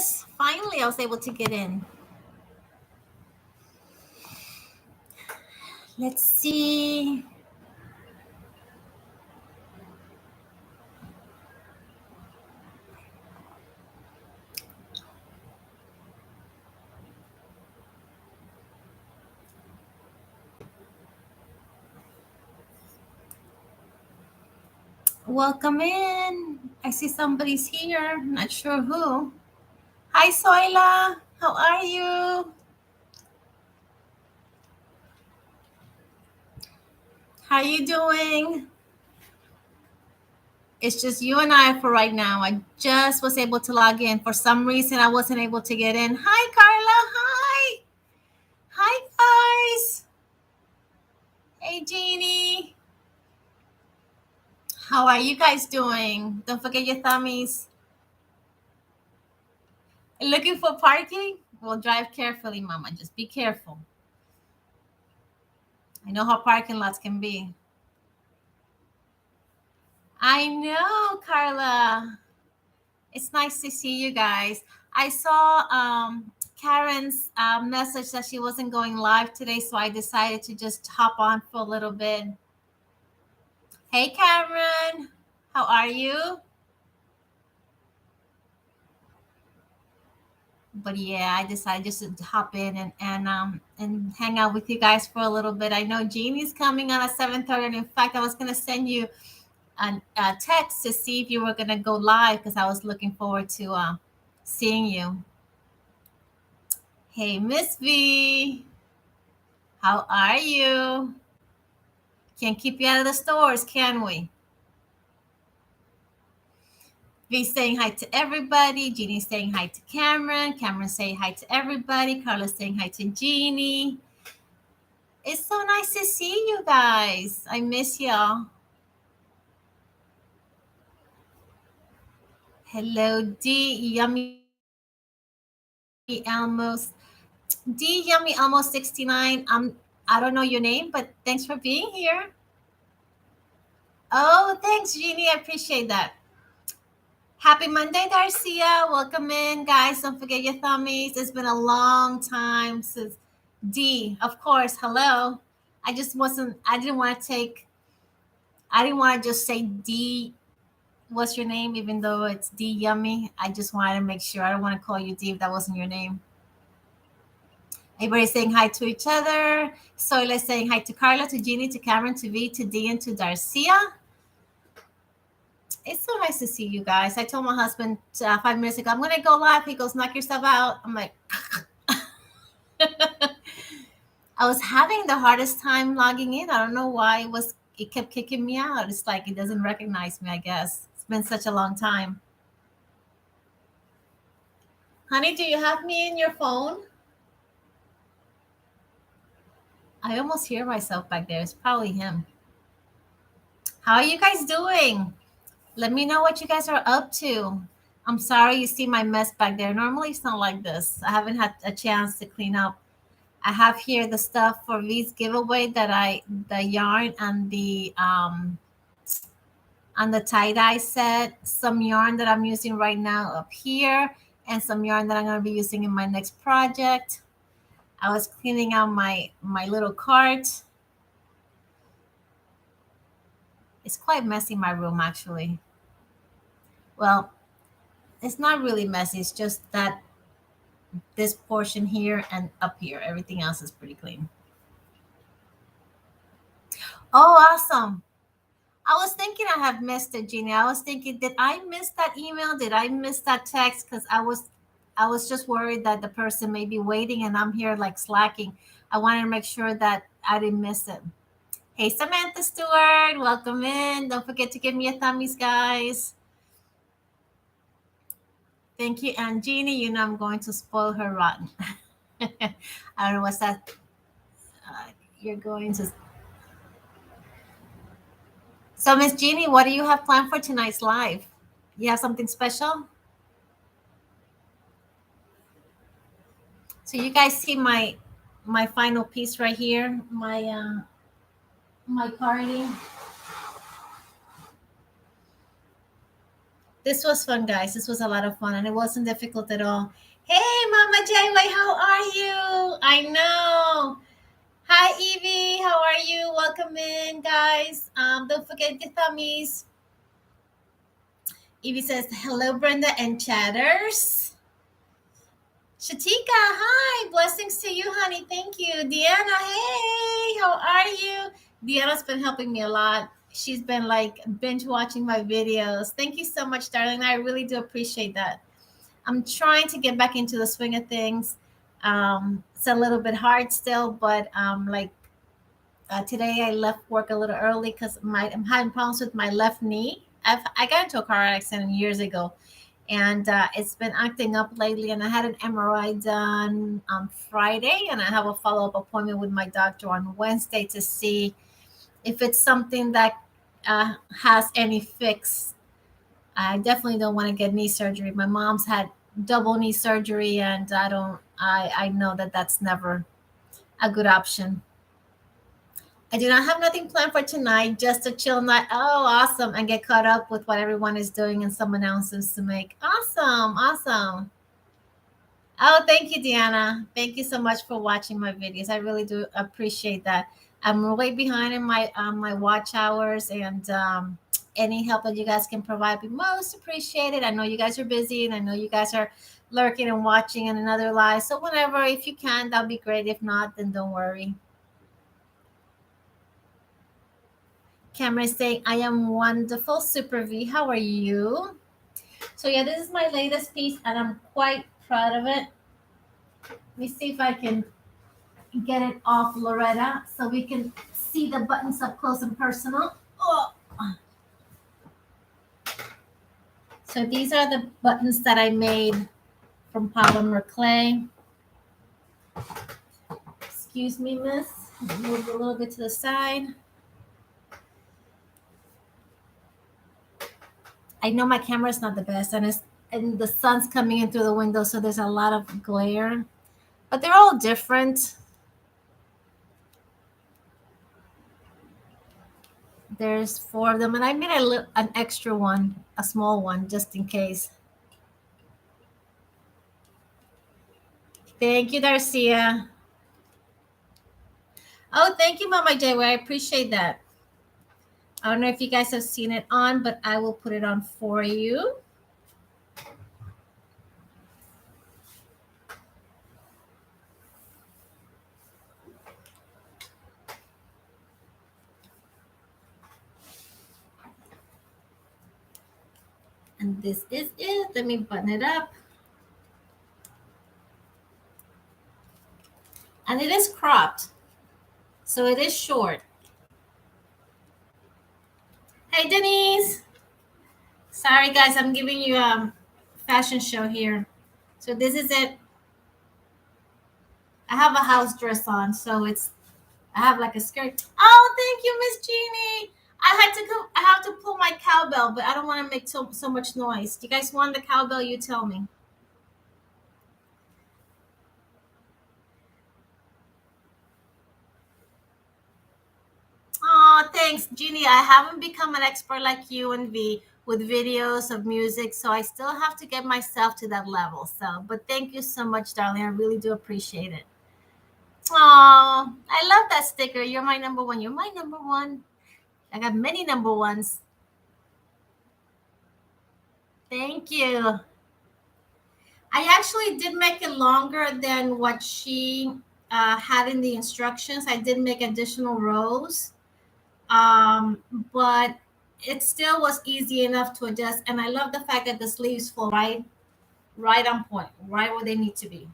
goodness. Finally, I was able to get in. Let's see. Welcome in. I see somebody's here. Not sure who. Hi, Soila. How are you? How you doing? It's just you and I for right now. I just was able to log in. For some reason, I wasn't able to get in. Hi, Carla. Hi. Hi, guys. Hey, Jeannie. How are you guys doing? Don't forget your thummies. Looking for parking? Well, drive carefully, Mama. Just be careful. I know how parking lots can be. I know, Carla. It's nice to see you guys. I saw Karen's message that she wasn't going live today, so I decided to just hop on for a little bit. Hey, Karen. How are you? But yeah, I decided just to hop in and hang out with you guys for a little bit. I know Jeannie's coming on at 7:30, and in fact, I was gonna send you a text to see if you were gonna go live because I was looking forward to seeing you. Hey, Miss V, how are you? Can't keep you out of the stores, can we? V saying hi to everybody. Jeannie saying hi to Cameron. Cameron saying hi to everybody. Carla saying hi to Jeannie. It's so nice to see you guys. I miss y'all. Hello, D. Yummy Almost. D. Yummy Almost 69. I don't know your name, but thanks for being here. Oh, thanks, Jeannie. I appreciate that. Happy Monday, Darcia. Welcome in, guys. Don't forget your thummies. It's been a long time since D. Of course, hello. I just wasn't, I didn't want to take, I didn't want to just say D. What's your name? Even though it's D Yummy. I just wanted to make sure. I don't want to call you D if that wasn't your name. Everybody's saying hi to each other. Soyla's saying hi to Carla, to Jeannie, to Cameron, to V, to D, and to Darcia. It's so nice to see you guys. I told my husband 5 minutes ago, I'm going to go live. He goes, knock yourself out. I'm like, I was having the hardest time logging in. I don't know why it kept kicking me out. It's like it doesn't recognize me, I guess. It's been such a long time. Honey, do you have me in your phone? I almost hear myself back there. It's probably him. How are you guys doing? Let me know what you guys are up to. I'm sorry you see my mess back there. Normally it's not like this. I haven't had a chance to clean up. I have here the stuff for V's giveaway the yarn and the tie-dye set, some yarn that I'm using right now up here, and some yarn that I'm going to be using in my next project. I was cleaning out my little cart. It's quite messy, my room, actually. Well, it's not really messy. It's just that this portion here and up here, everything else is pretty clean. Oh, awesome. I was thinking I have missed it, Jeannie. I was thinking, did I miss that email? Did I miss that text? Because I was just worried that the person may be waiting and I'm here like slacking. I wanted to make sure that I didn't miss it. Hey, Samantha Stewart, welcome in. Don't forget to give me a thummies, guys. Thank you. And Jeannie, you know I'm going to spoil her rotten. I don't know what's that. You're going to. So, Miss Jeannie, what do you have planned for tonight's live? You have something special? So you guys see my final piece right here, my carding. This was fun, guys. This was a lot of fun, and it wasn't difficult at all. Hey, Mama Jayway, how are you? I know. Hi, Evie. How are you? Welcome in, guys. Don't forget the thummies. Evie says, hello, Brenda and chatters. Shatika, hi. Blessings to you, honey. Thank you. Deanna, hey. How are you? Deanna's been helping me a lot. She's been like binge watching my videos. Thank you so much, darling. I really do appreciate that. I'm trying to get back into the swing of things. It's a little bit hard still, but today I left work a little early because I'm having problems with my left knee. I got into a car accident years ago, and it's been acting up lately. And I had an MRI done on Friday, and I have a follow up appointment with my doctor on Wednesday to see if it's something that has any fix. I definitely don't want to get knee surgery. My mom's had double knee surgery, and I don't. I know that that's never a good option. I do not have nothing planned for tonight, just a chill night. Oh, awesome. And get caught up with what everyone is doing and some announcements to make. Awesome. Awesome. Oh, thank you, Deanna. Thank you so much for watching my videos. I really do appreciate that. I'm way behind in my watch hours, and any help that you guys can provide be most appreciated. I know you guys are busy, and I know you guys are lurking and watching in another live. So whenever, if you can, that'll be great. If not, then don't worry. Cameron is saying, I am wonderful. Super V, how are you? So yeah, this is my latest piece, and I'm quite proud of it. Let me see if I can get it off, Loretta, so we can see the buttons up close and personal. Oh. So these are the buttons that I made from polymer clay. Excuse me, miss. Move a little bit to the side. I know my camera is not the best, and the sun's coming in through the window, so there's a lot of glare. But they're all different. There's four of them, and I made an extra one, a small one, just in case. Thank you, Darcia. Oh, thank you, Mama J. I appreciate that. I don't know if you guys have seen it on, but I will put it on for you. And this is it. Let me button it up. And it is cropped, so it is short. Hey, Denise. Sorry, guys, I'm giving you a fashion show here. So this is it. I have a house dress on, so I have like a skirt. Oh, thank you, Miss Jeannie. I have to pull my cowbell, but I don't want to make so much noise. Do you guys want the cowbell? You tell me. Oh, thanks, Jeannie. I haven't become an expert like you and V with videos of music, so I still have to get myself to that level. So, but thank you so much, darling. I really do appreciate it. Oh, I love that sticker. You're my number one. You're my number one. I got many number ones. Thank you. I actually did make it longer than what she had in the instructions. I did make additional rows, but it still was easy enough to adjust. And I love the fact that the sleeves fall right on point, right where they need to be.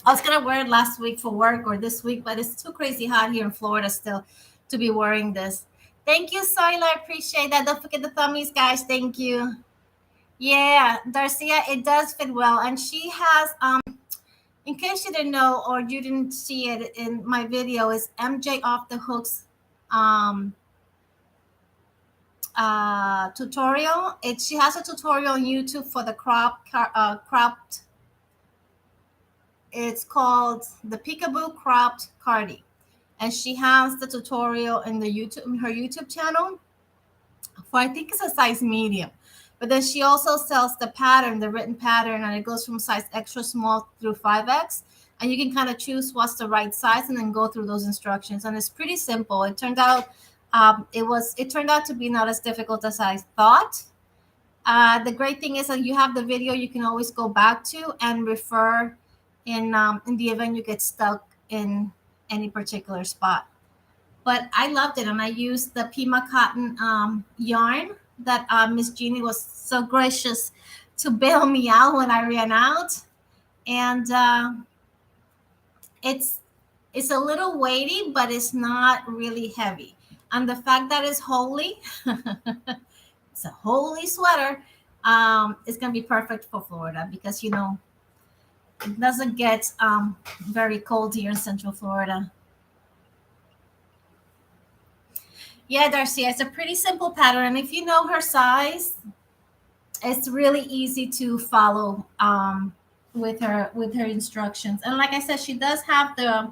I was gonna wear it last week for work or this week, but it's too crazy hot here in Florida still to be wearing this. Thank you, Soila. I appreciate that. Don't forget the thummies, guys. Thank you. Yeah, Darcia, it does fit well. And she has, in case you didn't know or you didn't see it in my video, is MJ Off the Hooks um, tutorial. She has a tutorial on YouTube for the cropped. It's called the Peekaboo Cropped Cardi, and she has the tutorial in her YouTube channel for I think it's a size medium. But then she also sells the pattern, the written pattern, and it goes from size extra small through 5X. And you can kind of choose what's the right size and then go through those instructions. And it's pretty simple. It turned out it turned out to be not as difficult as I thought. The great thing is that you have the video you can always go back to and refer in the event you get stuck in any particular spot. But I loved it, and I used the Pima cotton yarn that Miss Jeannie was so gracious to bail me out when I ran out. And it's it's a little weighty, but it's not really heavy. And the fact that it's holey, it's a holey sweater. It's gonna be perfect for Florida because it doesn't get very cold here in Central Florida. Yeah, Darcy, it's a pretty simple pattern. If you know her size, it's really easy to follow with her instructions. And like I said, she does have the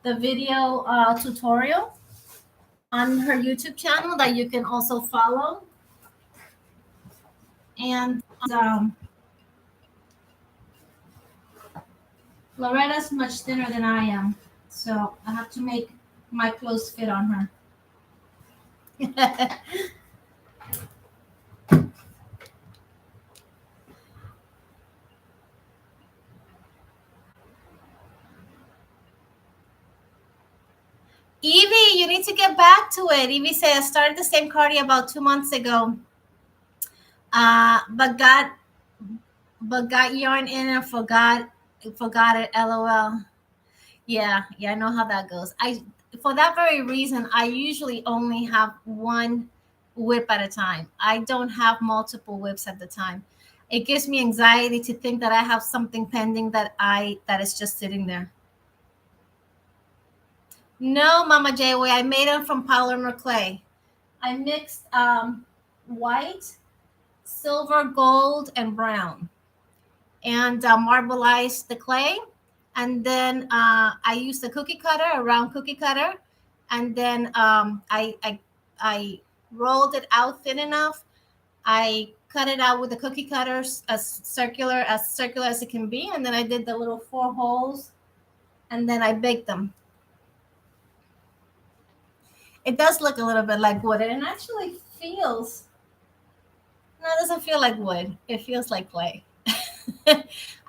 video tutorial on her YouTube channel that you can also follow. And Loretta's much thinner than I am, so I have to make my clothes fit on her. Evie, you need to get back to it. Evie said I started the same cardio about 2 months ago, but got yarn in and forgot it. LOL. Yeah, I know how that goes. I For that very reason, I usually only have one whip at a time. I don't have multiple whips at the time. It gives me anxiety to think that I have something pending that is just sitting there. No, Mama J-Way, I made them from polymer clay. I mixed white, silver, gold, and brown, and marbleized the clay. And then I used a cookie cutter, a round cookie cutter, and then I rolled it out thin enough. I cut it out with the cookie cutters as circular as it can be, and then I did the little 4 holes, and then I baked them. It does look a little bit like wood, and it actually feels. No, it doesn't feel like wood. It feels like clay.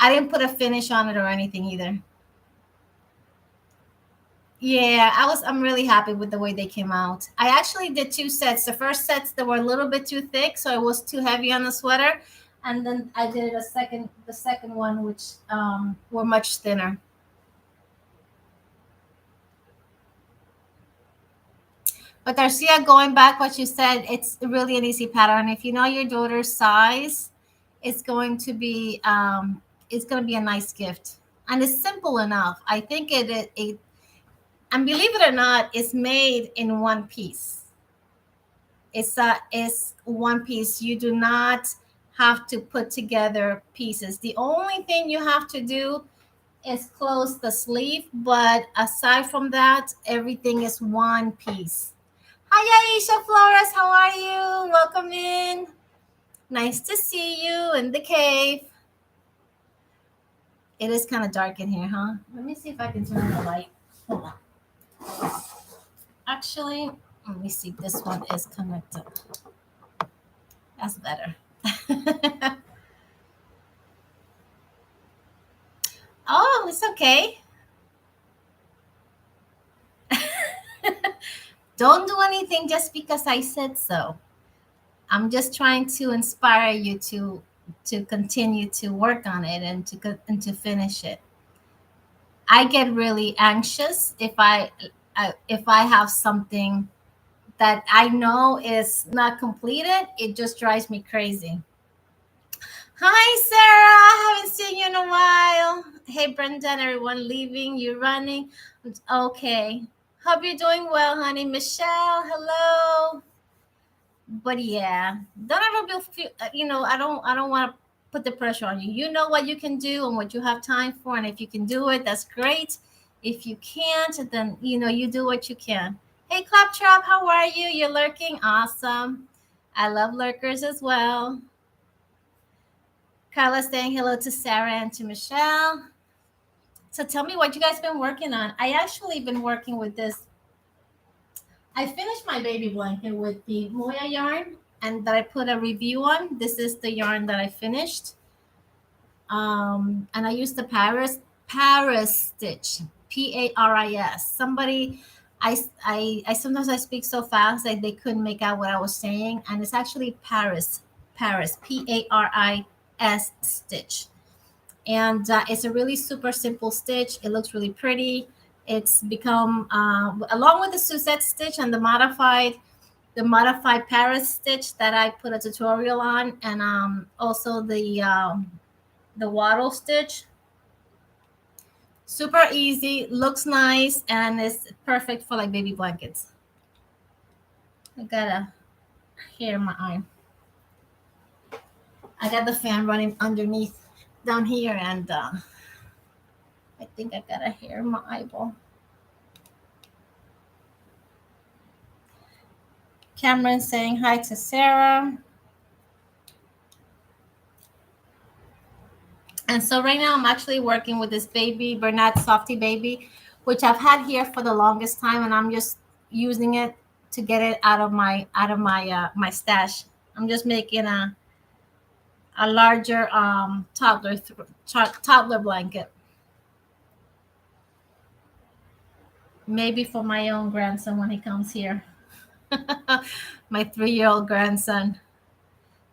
I didn't put a finish on it or anything either. Yeah, I'm really happy with the way they came out. I actually did 2 sets. The first sets that were a little bit too thick, so it was too heavy on the sweater. And then I did the second one, which were much thinner. But Darcia, going back what you said, it's really an easy pattern. If you know your daughter's size, it's going to be a nice gift, and it's simple enough. I think it and believe it or not, it's made in one piece. It's one piece. You do not have to put together pieces. The only thing you have to do is close the sleeve, but aside from that, everything is one piece. Hi, Aisha Flores. How are you? Welcome in. Nice to see you in the cave. It is kind of dark in here, huh? Let me see if I can turn on the light. Hold on. Actually, let me see. This one is connected. That's better. Oh, it's okay. Don't do anything just because I said so. I'm just trying to inspire you to continue to work on it and to finish it. I get really anxious if I have something that I know is not completed. It just drives me crazy. Hi, Sarah. Haven't seen you in a while. Hey, Brendan. Everyone leaving. You running? Okay. Hope you're doing well, honey. Michelle. Hello. But yeah, don't ever feel. I don't want to put the pressure on you. You know what you can do and what you have time for, and if you can do it, that's great. If you can't, then you do what you can. Hey, Claptrap, how are you? You're lurking. Awesome. I love lurkers as well. Carla saying hello to Sarah and to Michelle. So tell me what you guys been working on. I actually been working with this. I finished my baby blanket with the Moya yarn and that I put a review on. This is the yarn that I finished. And I used the Paris stitch, Paris. Somebody, I sometimes I speak so fast that they couldn't make out what I was saying, and it's actually Paris, Paris stitch, and it's a really super simple stitch. It looks really pretty. It's become along with the Suzette stitch and the modified Paris stitch that I put a tutorial on, and also the waddle stitch. Super easy, looks nice, and it's perfect for like baby blankets. I got a hair in my eye. I got the fan running underneath down here, and I think I got a hair in my eyeball. Cameron saying hi to Sarah. And so right now I'm actually working with this baby, Bernat Softy baby, which I've had here for the longest time, and I'm just using it to get it out of my stash. I'm just making a larger toddler blanket, maybe for my own grandson when he comes here. My 3-year-old grandson.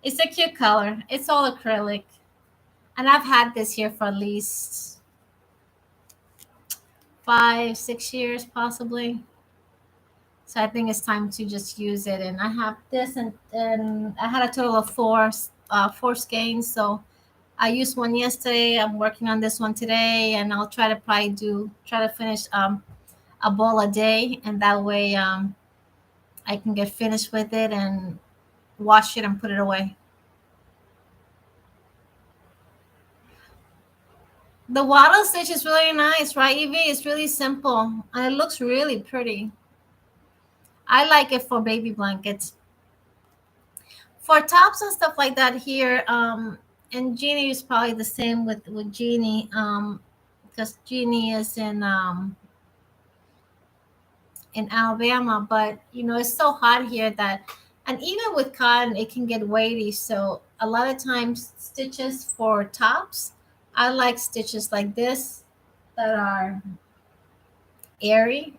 It's a cute color. It's all acrylic, and I've had this here for at least 5, 6 years possibly. So I think it's time to just use it. And I have this, and I had a total of four skeins. So I used one yesterday. I'm working on this one today, and I'll try to try to finish a ball a day, and that way I can get finished with it and wash it and put it away. The waddle stitch is really nice, right, Evie? It's really simple and it looks really pretty. I like it for baby blankets. For tops and stuff like that here, and Jeannie is probably the same with Jeannie, because Jeannie is in Alabama, but it's so hot here that, and even with cotton, it can get weighty. So a lot of times, stitches for tops, I like stitches like this that are airy.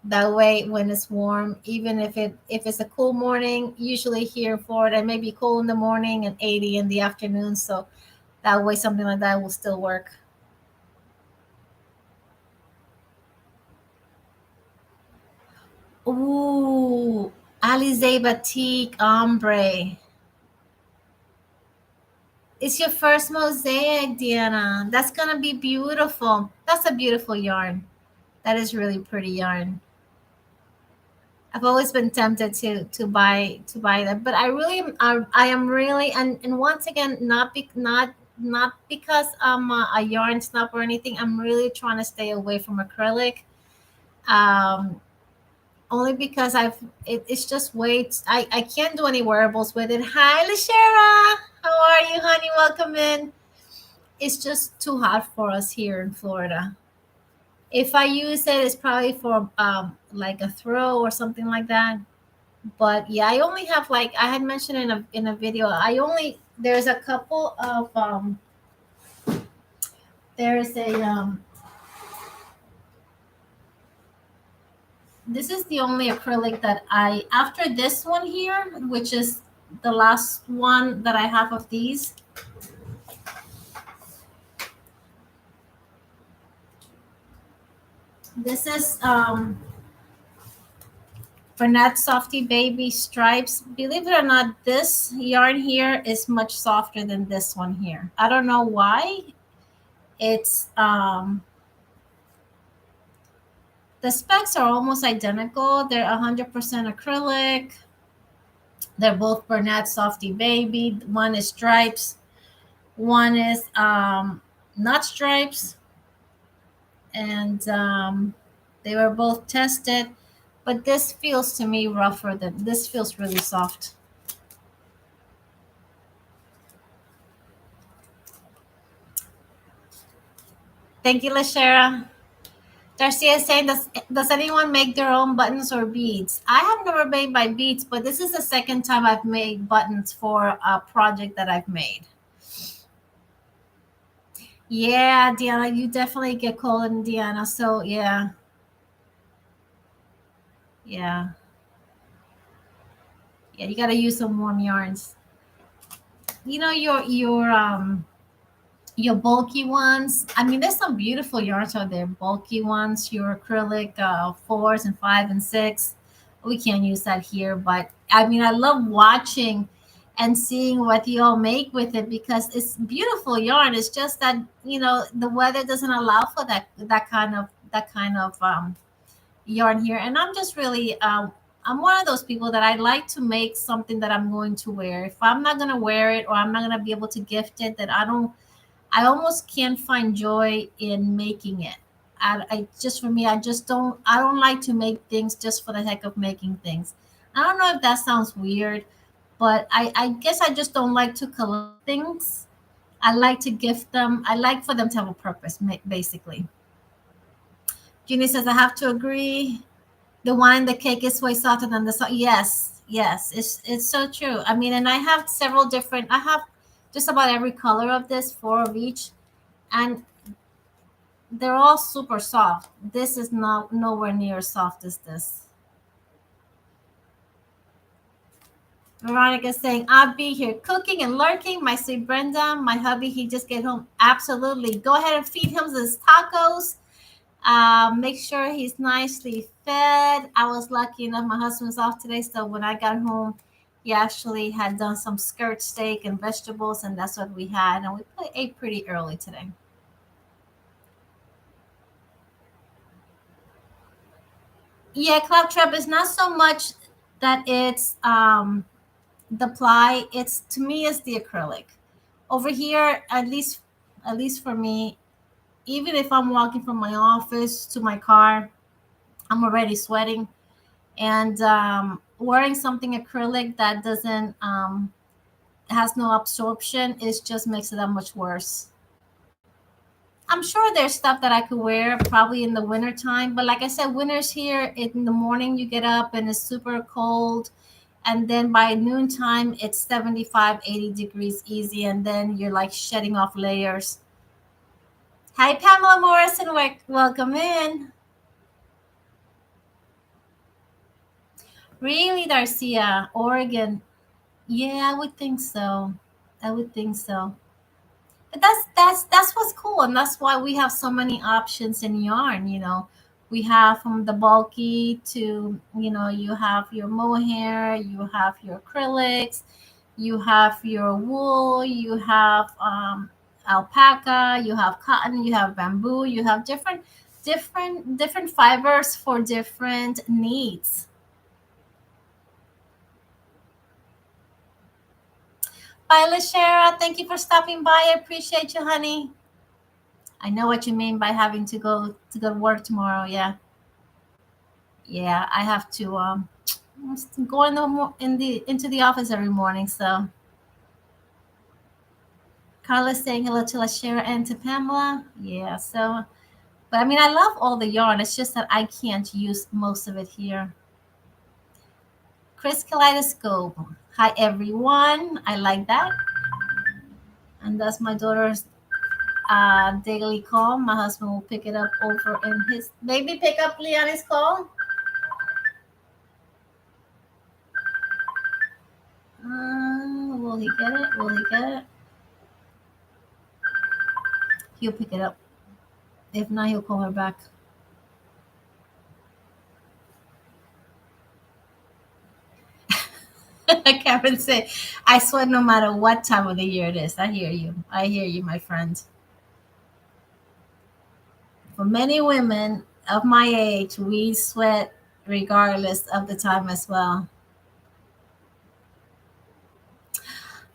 That way, when it's warm, even if it's a cool morning, usually here in Florida, it may be cool in the morning and 80 in the afternoon. So that way, something like that will still work. Ooh, Alize Batik Ombre. It's your first mosaic, Diana. That's gonna be beautiful. That's a beautiful yarn. That is really pretty yarn. I've always been tempted to buy that, but I am really, and once again, not because I'm a yarn snob or anything. I'm really trying to stay away from acrylic. Um, Only because it's just weight. I can't do any wearables with it. Hi, Lashera. How are you, honey? Welcome in. It's just too hot for us here in Florida. If I use it, it's probably for like a throw or something like that. But yeah, I only have, like I had mentioned in a video, there's a couple of there's a this is the only acrylic that I, after this one here, which is the last one that I have of these. This is Bernat Softy Baby Stripes. Believe it or not, this yarn here is much softer than this one here. I don't know why. It's the specs are almost identical. They're 100% acrylic. They're both Bernat Softy Baby. One is stripes. One is not stripes. And they were both tested. But this feels to me rougher than this feels really soft. Thank you, Lashera. Darcia is saying, does anyone make their own buttons or beads? I have never made my beads, but this is the second time I've made buttons for a project that I've made. Yeah, Deanna, you definitely get cold in Deanna. So yeah, yeah, yeah. You got to use some warm yarns. You know your bulky ones. I mean, there's some beautiful yarns out there. Bulky ones, your acrylic fours and five and six. We can't use that here, but I mean, I love watching and seeing what you all make with it because it's beautiful yarn. It's just that the weather doesn't allow for that kind of yarn here, and I'm just really I'm one of those people that I like to make something that I'm going to wear. If I'm not going to wear it or I'm not going to be able to gift it, then I almost can't find joy in making it. I just for me, I don't like to make things just for the heck of making things. I don't know if that sounds weird, but I guess I just don't like to collect things. I like to gift them. I like for them to have a purpose, basically. Jeannie says I have to agree. The one in the cake is way softer than the salt. Yes, yes, it's so true. I mean, and I have several different. I have just about every color of this, four of each, and they're all super soft. This is not nowhere near as soft as this. Veronica saying, I'll be here cooking and lurking. My sweet Brenda, my hubby, he just get home. Absolutely. Go ahead and feed him his tacos. Make sure he's nicely fed. I was lucky enough, my husband's off today. So when I got home, he actually had done some skirt steak and vegetables, and that's what we had. And we ate pretty early today. Yeah, claptrap is not so much that it's the ply. It's to me it's the acrylic. Over here, at least for me, even if I'm walking from my office to my car, I'm already sweating. And wearing something acrylic that doesn't has no absorption, it just makes it that much worse. I'm sure there's stuff that I could wear probably in the winter time, but like I said, winter's here. In the morning, you get up and it's super cold, and then by noontime, it's 75, 80 degrees easy, and then you're like shedding off layers. Hi, Pamela Morrison. Welcome in. Really, Darcia, Oregon. Yeah, I would think so. I would think so. But that's what's cool, and that's why we have so many options in yarn. We have from the bulky to you have your mohair, you have your acrylics, you have your wool, you have alpaca, you have cotton, you have bamboo, you have different fibers for different needs. Bye, Lashera. Thank you for stopping by. I appreciate you, honey. I know what you mean by having to go to work tomorrow. Yeah, yeah. I have to go into the office every morning. So Carla's saying hello to Lashera and to Pamela. Yeah. So, but I mean, I love all the yarn. It's just that I can't use most of it here. Chris Kaleidoscope. Hi everyone. I like that. And that's my daughter's daily call. My husband will pick it up over in his maybe pick up Liana's call. Will he get it? Will he get it? He'll pick it up. If not, he'll call her back. Kevin say, I swear no matter what time of the year it is. I hear you. I hear you, my friend. For many women of my age, we sweat regardless of the time as well.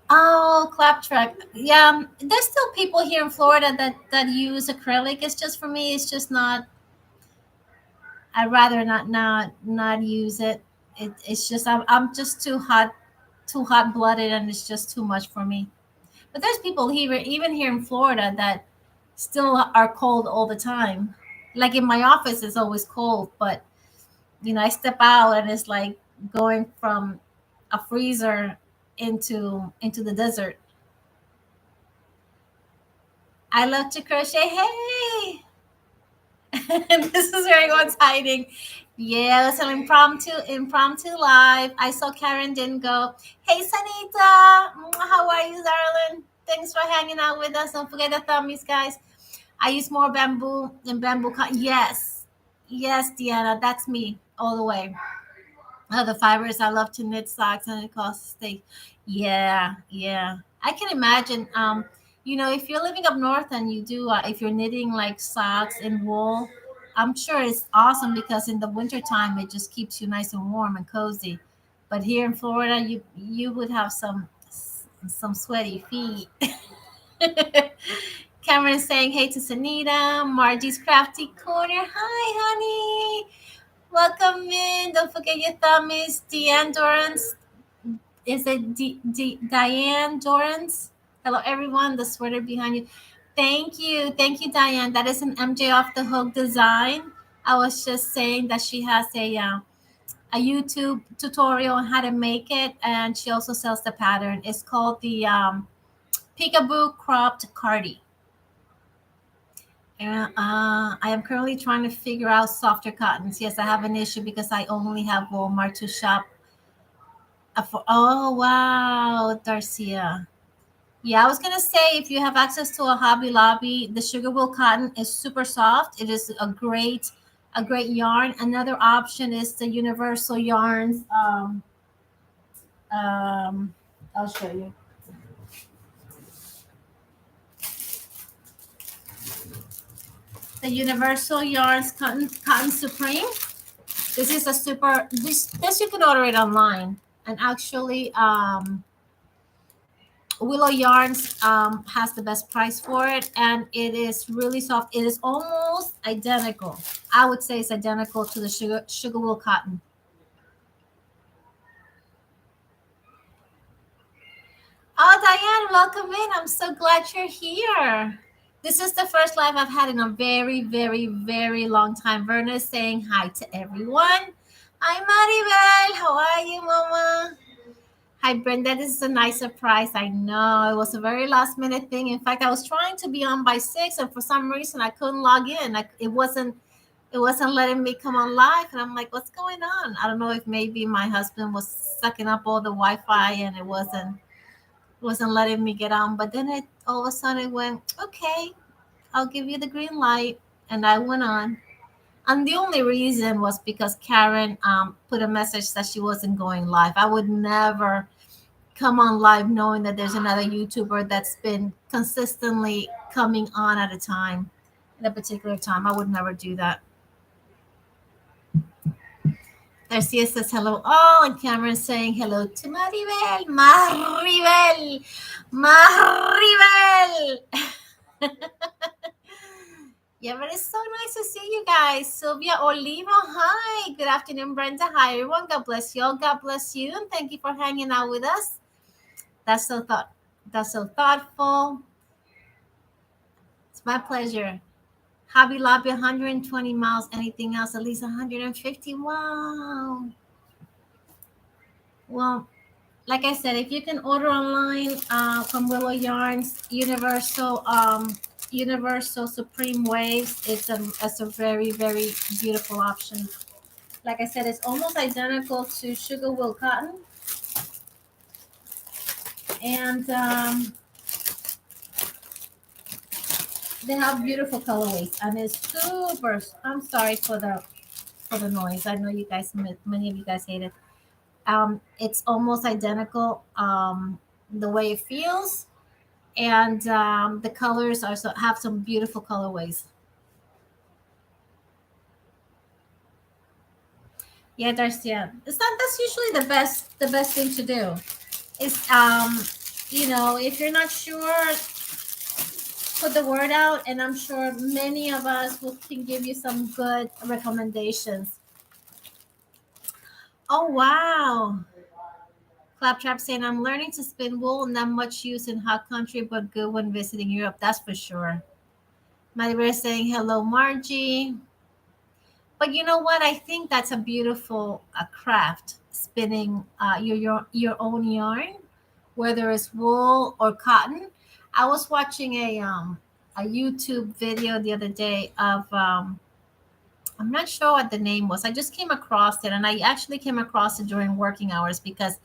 Oh, claptrap. Yeah, there's still people here in Florida that use acrylic. It's just for me, it's just not. I'd rather not use it. It's just I'm just too hot blooded, and it's just too much for me. But there's people here, even here in Florida, that still are cold all the time. Like in my office, it's always cold, but I step out and it's like going from a freezer into the desert. I love to crochet. Hey, this is where everyone's hiding. Yeah, it's an impromptu live. I saw Karen didn't go. Hey, Sanita, how are you, darling? Thanks for hanging out with us. Don't forget the thummies, guys. I use more bamboo and bamboo. Yes, yes, Deanna, that's me all the way. The fibers. I love to knit socks and it costs steak. Yeah, yeah. I can imagine. If you're living up north and you do, if you're knitting like socks in wool, I'm sure it's awesome because in the wintertime it just keeps you nice and warm and cozy. But here in Florida, you would have some sweaty feet. Cameron saying hey to Sanita. Margie's crafty corner. Hi, honey. Welcome in. Don't forget your thummies. Deanne Dorrance. Is it Diane Dorrance? Hello, everyone. The sweater behind you. Thank you. Thank you, Diane. That is an MJ off the hook design. I was just saying that she has a YouTube tutorial on how to make it, and she also sells the pattern. It's called the Peekaboo Cropped Cardi. I am currently trying to figure out softer cottons. Yes, I have an issue because I only have Walmart to shop. Oh, wow, Darcia. Yeah, I was gonna say if you have access to a Hobby Lobby, the sugar wool cotton is super soft. It is a great yarn. Another option is the Universal Yarns. Um, I'll show you the Universal Yarns Cotton Supreme. This is a super. This you can order it online, and actually, Willow Yarns has the best price for it, and it is really soft. It is almost identical. I would say it's identical to the sugar wool cotton. Oh, Diane, welcome in. I'm so glad you're here. This is the first live I've had in a very, very, very long time. Verna is saying hi to everyone. Hi, Maribel. How are you, Mama? Hi, Brenda. This is a nice surprise. I know it was a very last minute thing. In fact, I was trying to be on by 6, and for some reason, I couldn't log in. It wasn't letting me come on live, and I'm like, "What's going on?" I don't know if maybe my husband was sucking up all the Wi-Fi, and it wasn't letting me get on. But then it all of a sudden it went, "Okay, I'll give you the green light," and I went on. And the only reason was because Karen put a message that she wasn't going live. I would never come on live knowing that there's another YouTuber that's been consistently coming on at a time, at a particular time. I would never do that. Garcia says hello all, and Cameron saying hello to Maribel. Maribel! Maribel! Yeah, but it's so nice to see you guys. Sylvia Olivo, hi. Good afternoon, Brenda. Hi, everyone. God bless you all. God bless you, and thank you for hanging out with us. That's so thoughtful. It's my pleasure. Hobby Lobby, 120 miles. Anything else? At least 150. Wow. Well, like I said, if you can order online from Willow Yarns, Universal Supreme Waves, it's a very, very beautiful option. Like I said, it's almost identical to sugar wool cotton, and they have beautiful colorways, and it's super. I'm sorry for the noise. I know you guys, many of you guys hate it. It's almost identical, the way it feels, and the colors have some beautiful colorways. Yeah, Darcia. That's usually the best thing to do. Is if you're not sure, put the word out, and I'm sure many of us can give you some good recommendations. Oh, wow. Claptrap saying, I'm learning to spin wool, not much use in hot country, but good when visiting Europe. That's for sure. Maria saying, hello, Margie. But you know what? I think that's a beautiful craft, spinning your own yarn, whether it's wool or cotton. I was watching a YouTube video the other day of I'm not sure what the name was. I just came across it, and I actually came across it during working hours because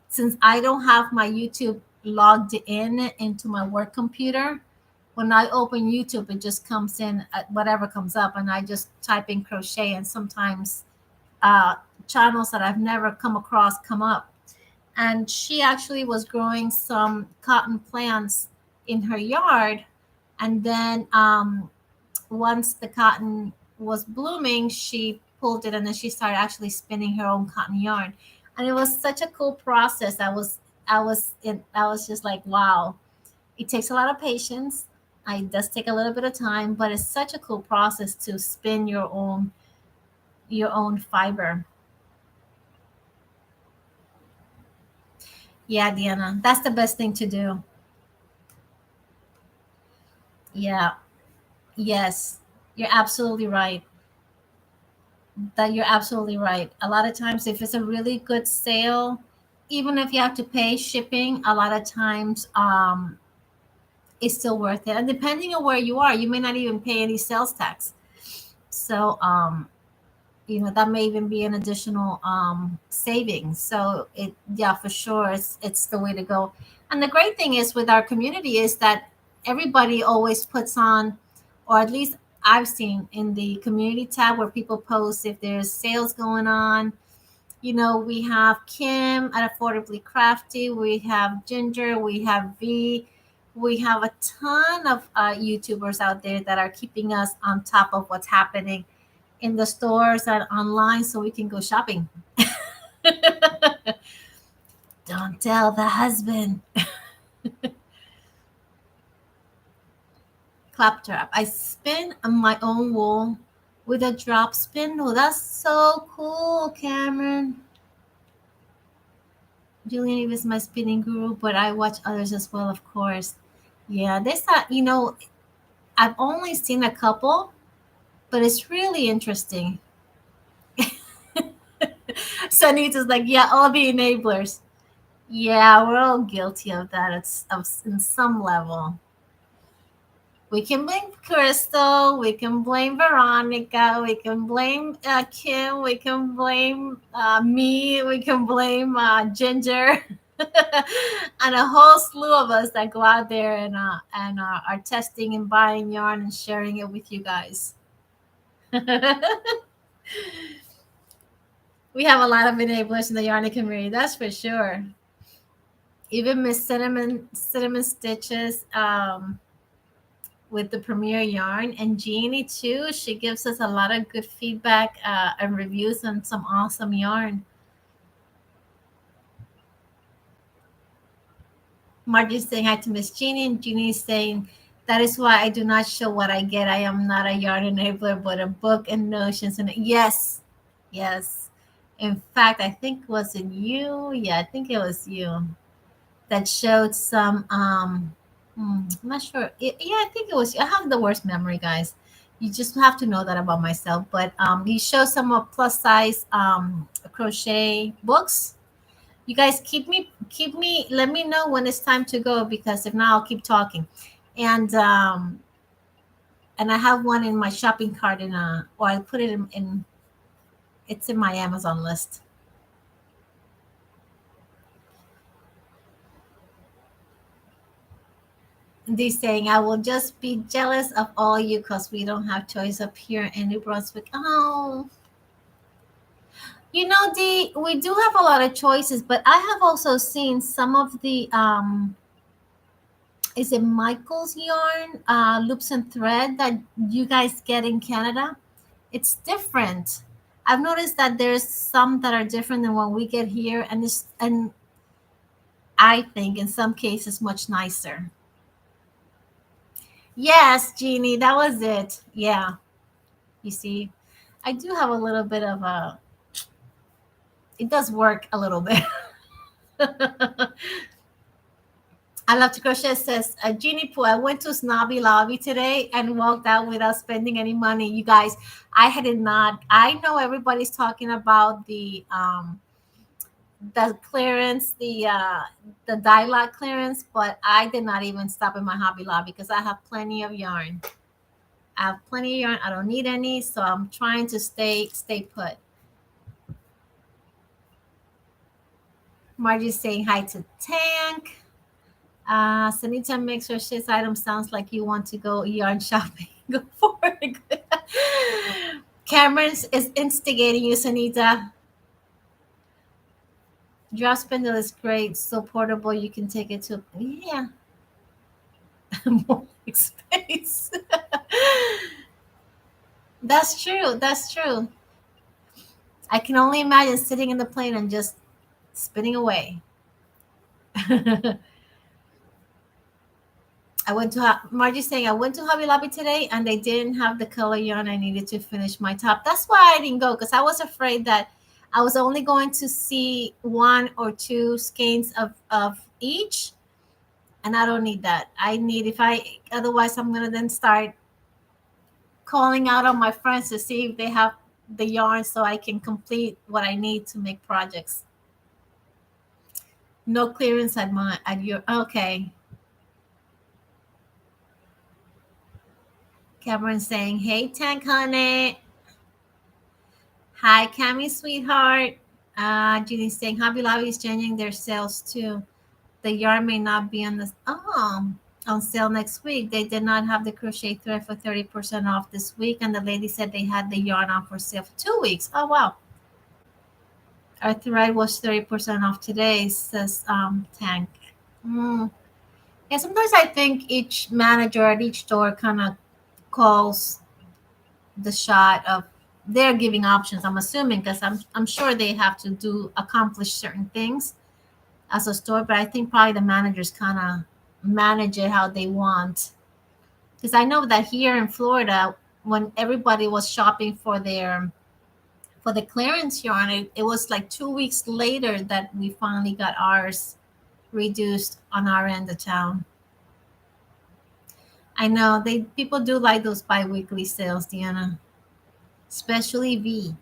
since I don't have my YouTube logged in into my work computer, when I open YouTube, it just comes in at whatever comes up, and I just type in crochet, and sometimes uh, channels that I've never come across come up. And she actually was growing some cotton plants in her yard, and then once the cotton was blooming, she pulled it, and then she started actually spinning her own cotton yarn, and it was such a cool process. I was just like, wow, it takes a lot of patience. It does take a little bit of time, but it's such a cool process to spin your own fiber. Yeah, Diana, that's the best thing to do. Yeah, yes, you're absolutely right. That you're absolutely right. A lot of times, if it's a really good sale, even if you have to pay shipping, a lot of times it's still worth it. And depending on where you are, you may not even pay any sales tax. So that may even be an additional savings. So yeah, for sure, it's the way to go. And the great thing is with our community is that everybody always puts on, or at least I've seen in the community tab where people post if there's sales going on. We have Kim at Affordably Crafty, we have Ginger, we have V, we have a ton of YouTubers out there that are keeping us on top of what's happening in the stores and online so we can go shopping. Don't tell the husband. Claptrap. I spin on my own wool with a drop spindle. That's so cool, Cameron. Julian is my spinning guru, but I watch others as well, of course. Yeah, there's that, I've only seen a couple, but it's really interesting. Sanita's like, yeah, all the enablers. Yeah, we're all guilty of that. It's in some level. We can blame Crystal. We can blame Veronica. We can blame Kim. We can blame me. We can blame Ginger, and a whole slew of us that go out there and are testing and buying yarn and sharing it with you guys. We have a lot of enablers in the yarn community. That's for sure. Even Miss Cinnamon Stitches. With the Premier Yarn, and Jeannie too. She gives us a lot of good feedback and reviews on some awesome yarn. Margie's saying hi to Miss Jeannie, and Jeannie's saying that is why I do not show what I get. I am not a yarn enabler, but a book and notions. And yes, yes. In fact, I think was it you? Yeah, I think it was you that showed some I'm not sure. Yeah, I think it was. I have the worst memory, guys. You just have to know that about myself. But you show some plus size crochet books. You guys let me know when it's time to go, because if not, I'll keep talking. And I have one in my shopping cart or I put it in it's in my Amazon list. They saying I will just be jealous of all you because we don't have choice up here in New Brunswick. Oh, we do have a lot of choices, but I have also seen some of the is it Michael's yarn, loops and thread that you guys get in Canada? It's different. I've noticed that there's some that are different than what we get here, and I think in some cases much nicer. Yes, Jeannie, that was it. Yeah. You see, I do have a little bit of a, it does work a little bit. I love to crochet says, Jeannie Pooh, I went to Snobby Lobby today and walked out without spending any money. You guys, I had not. I know everybody's talking about the clearance, the dye lot clearance, but I did not even stop in my Hobby Lobby because I have plenty of yarn. I have plenty of yarn. I don't need any, so I'm trying to stay put. Margie's saying hi to Tank. Sanita makes her shit item sounds like you want to go yarn shopping. Go for it. Cameron is instigating you, Sanita. Drop spindle is great, so portable. You can take it to yeah, more like space. That's true. That's true. I can only imagine sitting in the plane and just spinning away. Margie saying I went to Hobby Lobby today and they didn't have the color yarn I needed to finish my top. That's why I didn't go because I was afraid that I was only going to see one or two skeins of each, and I don't need that. I need if I otherwise I'm gonna then start calling out on my friends to see if they have the yarn so I can complete what I need to make projects. No clearance at your okay. Cameron saying, "Hey, Tank Honey. Hi, Cami, sweetheart." Judy saying, "Hobby Lobby is changing their sales too. The yarn may not be on sale next week. They did not have the crochet thread for 30% off this week, and the lady said they had the yarn on for sale for 2 weeks. Oh wow! Our thread was 30% off today," says Tank. Mm. Yeah, sometimes I think each manager at each store kind of calls the shot of they're giving options. I'm assuming because I'm sure they have to do accomplish certain things as a store, but I think probably the managers kind of manage it how they want. Because I know that here in Florida, when everybody was shopping for the clearance yarn, it was like 2 weeks later that we finally got ours reduced on our end of town. I know they people do like those bi-weekly sales, Deanna, especially V.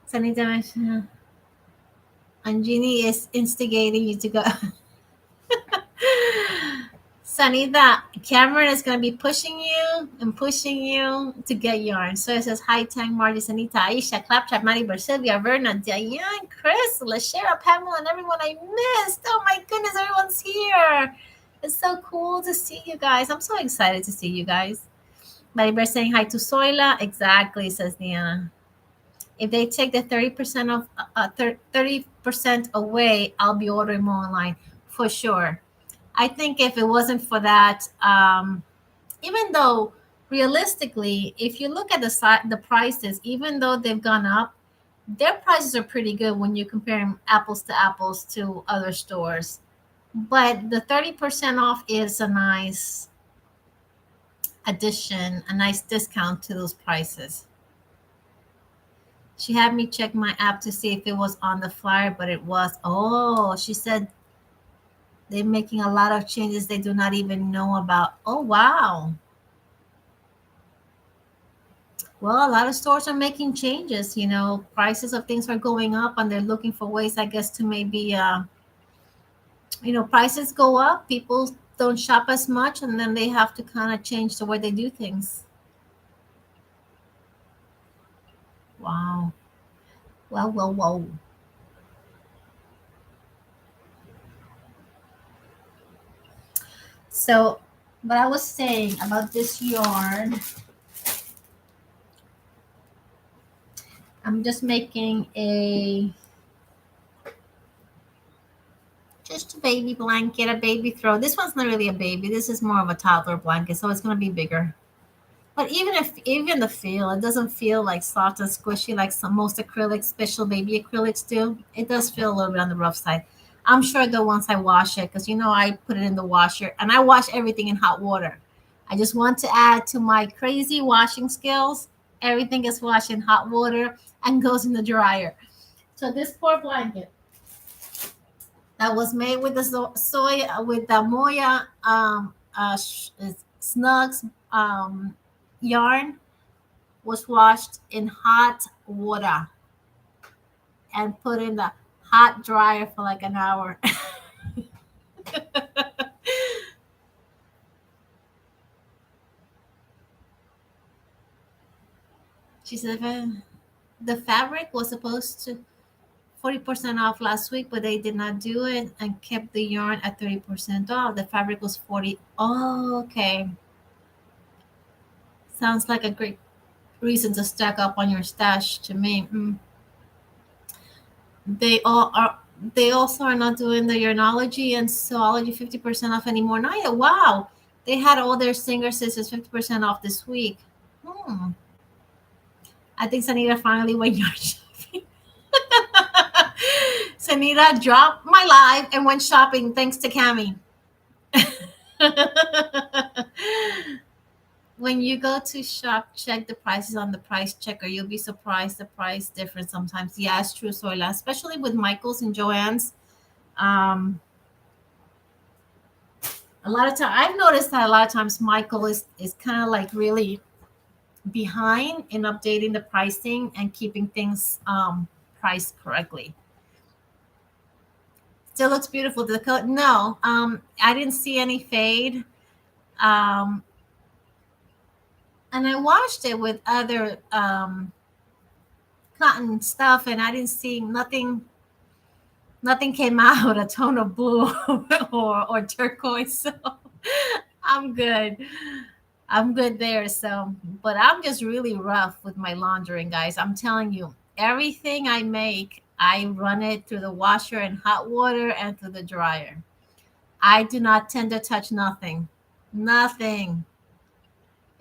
Sanita and Jeannie is instigating you to go. Sanita, Cameron is going to be pushing you and pushing you to get yarn. So it says, hi, Tang, Marty, Sanita, Aisha, Claptrap, Maddie, Sylvia, Verna, Diane, Chris, Lashera, Pamela, and everyone I missed. Oh my goodness, everyone's here. It's so cool to see you guys. I'm so excited to see you guys. Maddie saying hi to Soila. Exactly, says Diana. If they take the 30% of 30% away, I'll be ordering more online for sure. I think if it wasn't for that, even though realistically, if you look at the prices, even though they've gone up, their prices are pretty good when you compare them apples to apples to other stores. But the 30% off is a nice addition, a nice discount to those prices. She had me check my app to see if it was on the flyer, but it was. Oh, she said they're making a lot of changes they do not even know about. Oh, wow. Well, a lot of stores are making changes. You know, prices of things are going up, and they're looking for ways, I guess, to maybe, prices go up. People don't shop as much, and then they have to kind of change the way they do things. Wow. Well, well, well. So, what I was saying about this yarn, I'm just making just a baby blanket, a baby throw. This one's not really a baby. This is more of a toddler blanket, so it's going to be bigger. But even the feel, it doesn't feel like soft and squishy like some most acrylics, special baby acrylics do. It does feel a little bit on the rough side. I'm sure though once I wash it, because I put it in the washer and I wash everything in hot water. I just want to add to my crazy washing skills. Everything is washed in hot water and goes in the dryer. So this poor blanket that was made with the soy with the Moya Snugs yarn was washed in hot water and put in the hot dryer for like an hour. She said the fabric was supposed to 40% off last week, but they did not do it and kept the yarn at 30% off. The fabric was 40. Oh, okay. Sounds like a great reason to stack up on your stash to me. They all are. They also are not doing the yarnology and zoology 50% off anymore. Neither. Wow, they had all their singer sisters 50% off this week. Hmm. I think Sanita finally went yarn shopping. Sanita dropped my live and went shopping thanks to Cami. When you go to shop, check the prices on the price checker. You'll be surprised the price difference sometimes. Yeah, it's true, Soila, especially with Michael's and Joanne's. Um, a lot of time I've noticed that a lot of times Michael is kind of like really behind in updating the pricing and keeping things priced correctly. Still looks beautiful. The coat, no, I didn't see any fade. Um, and I washed it with other cotton stuff, and I didn't see nothing. Nothing came out a tone of blue or turquoise. So I'm good. I'm good there. So, but I'm just really rough with my laundering, guys. I'm telling you, everything I make, I run it through the washer and hot water and through the dryer. I do not tend to touch nothing. Nothing.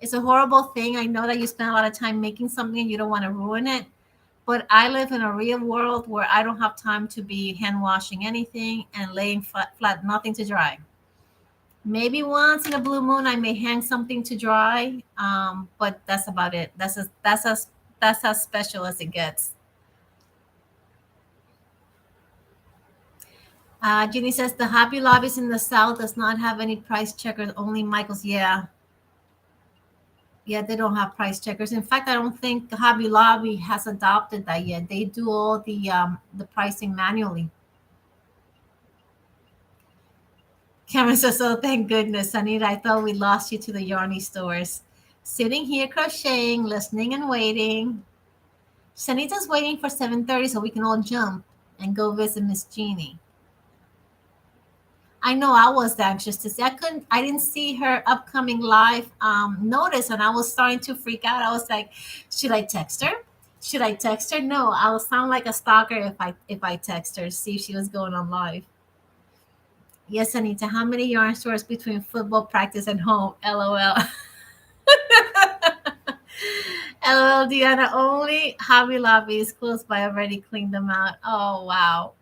It's a horrible thing. I know that you spend a lot of time making something and you don't want to ruin it. But I live in a real world where I don't have time to be hand washing anything and laying flat nothing to dry. Maybe once in a blue moon I may hang something to dry, but that's about it. That's as special as it gets. Ginny says the Hobby Lobbies in the South does not have any price checkers, only Michaels. Yeah, yeah, they don't have price checkers. In fact, I don't think Hobby Lobby has adopted that yet. They do all the pricing manually. Cameron says, "Oh, thank goodness, Anita. I thought we lost you to the Yarny stores. Sitting here crocheting, listening and waiting. Sanita's waiting for 7:30 so we can all jump and go visit Miss Jeannie." I know I was anxious to see. I didn't see her upcoming live notice, and I was starting to freak out. I was like, should I text her? Should I text her? No, I will sound like a stalker if I text her, see if she was going on live. Yes, Anita. How many yarn stores between football practice and home? LOL. LOL, Diana. Only Hobby Lobby is close by. I already cleaned them out. Oh wow.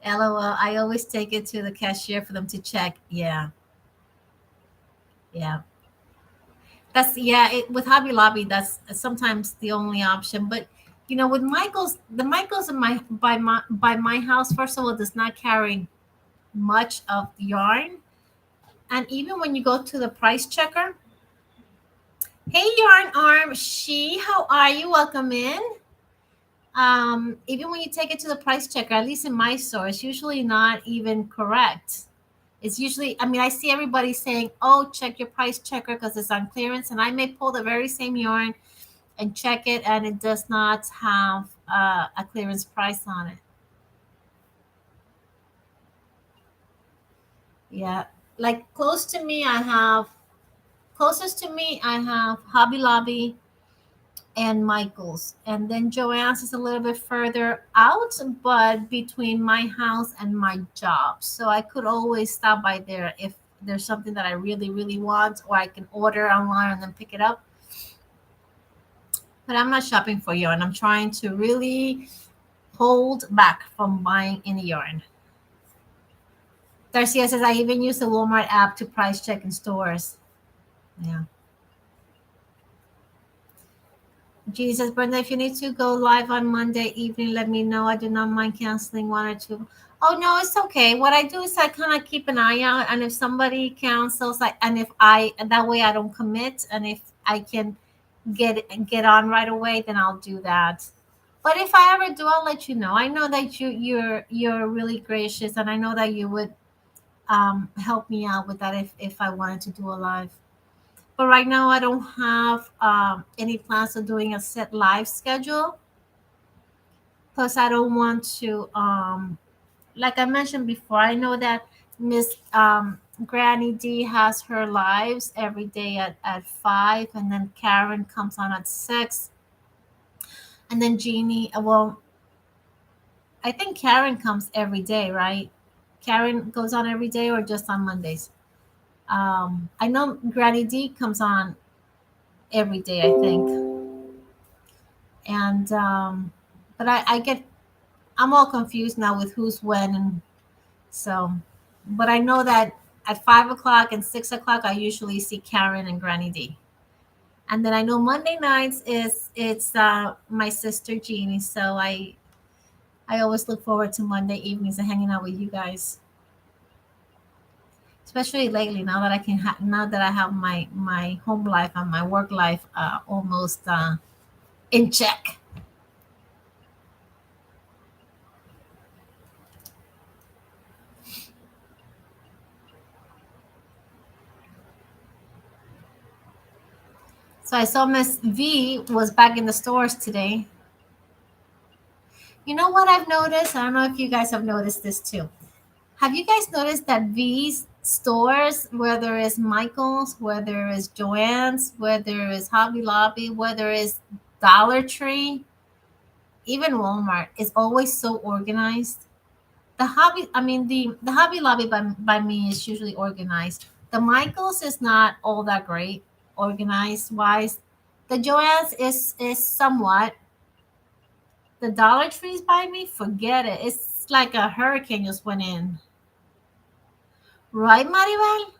LOL. I always take it to the cashier for them to check. Yeah, yeah. That's yeah. With Hobby Lobby, that's sometimes the only option. But with Michaels, the Michaels in my house, first of all, does not carry much of the yarn. And even when you go to the price checker, hey Yarn Arm, how are you? Welcome in. Even when you take it to the price checker, at least in my store, it's usually not even correct. It's usually, I mean, I see everybody saying, oh, check your price checker because it's on clearance. And I may pull the very same yarn and check it, and it does not have a clearance price on it. Yeah. Like closest to me, I have Hobby Lobby and Michael's. And then Joanne's is a little bit further out, but between my house and my job. So I could always stop by there if there's something that I really, really want, or I can order online and then pick it up. But I'm not shopping for yarn. I'm trying to really hold back from buying any yarn. Darcia says, I even use the Walmart app to price check in stores. Yeah. Jeannie says, Brenda, if you need to go live on Monday evening, let me know. I do not mind canceling one or two. Oh, no, it's okay. What I do is I kind of keep an eye out. And if somebody cancels, that way I don't commit. And if I can get on right away, then I'll do that. But if I ever do, I'll let you know. I know that you're really gracious, and I know that you would help me out with that if I wanted to do a live. But right now, I don't have any plans of doing a set live schedule. Plus, I don't want to, like I mentioned before, I know that Miss Granny D has her lives every day at 5, and then Karen comes on at 6. And then Jeannie, well, I think Karen comes every day, right? Karen goes on every day or just on Mondays? I know Granny D comes on every day, I think. And but I'm all confused now with who's when, and so. But I know that at 5 o'clock and 6 o'clock, I usually see Karen and Granny D. And then I know Monday nights it's my sister Jeannie. So I always look forward to Monday evenings and hanging out with you guys. Especially lately, now that now that I have my home life and my work life almost in check. So I saw Miss V was back in the stores today. You know what I've noticed? I don't know if you guys have noticed this too. Have you guys noticed that V's stores, whether it's Michael's, whether it's Joann's, whether it's Hobby Lobby, whether it's Dollar Tree, even Walmart, is always so organized? The Hobby Lobby by me is usually organized. The Michaels is not all that great organized wise. The Joann's is somewhat. The Dollar Trees by me, forget it. It's like a hurricane just went in. Right, Maribel?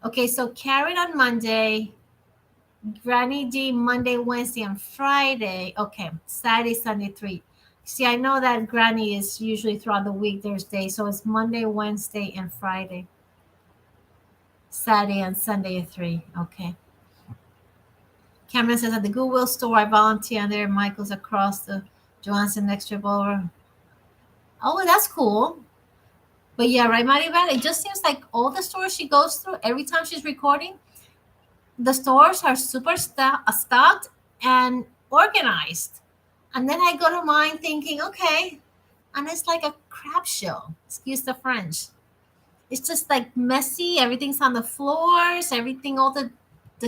Okay, so Karen on Monday, Granny D Monday, Wednesday, and Friday. Okay, Saturday, Sunday, 3. See, I know that Granny is usually throughout the week, there's days. So it's Monday, Wednesday, and Friday. Saturday and Sunday at 3. Okay. Cameron says at the Goodwill store, I volunteer there. Michael's across the Johansson next trip over. Oh, that's cool. But yeah, right, Maribel? It just seems like all the stores she goes through, every time she's recording, the stores are super stocked and organized. And then I go to mine thinking, okay, and it's like a crap show. Excuse the French. It's just like messy. Everything's on the floors. Everything, all the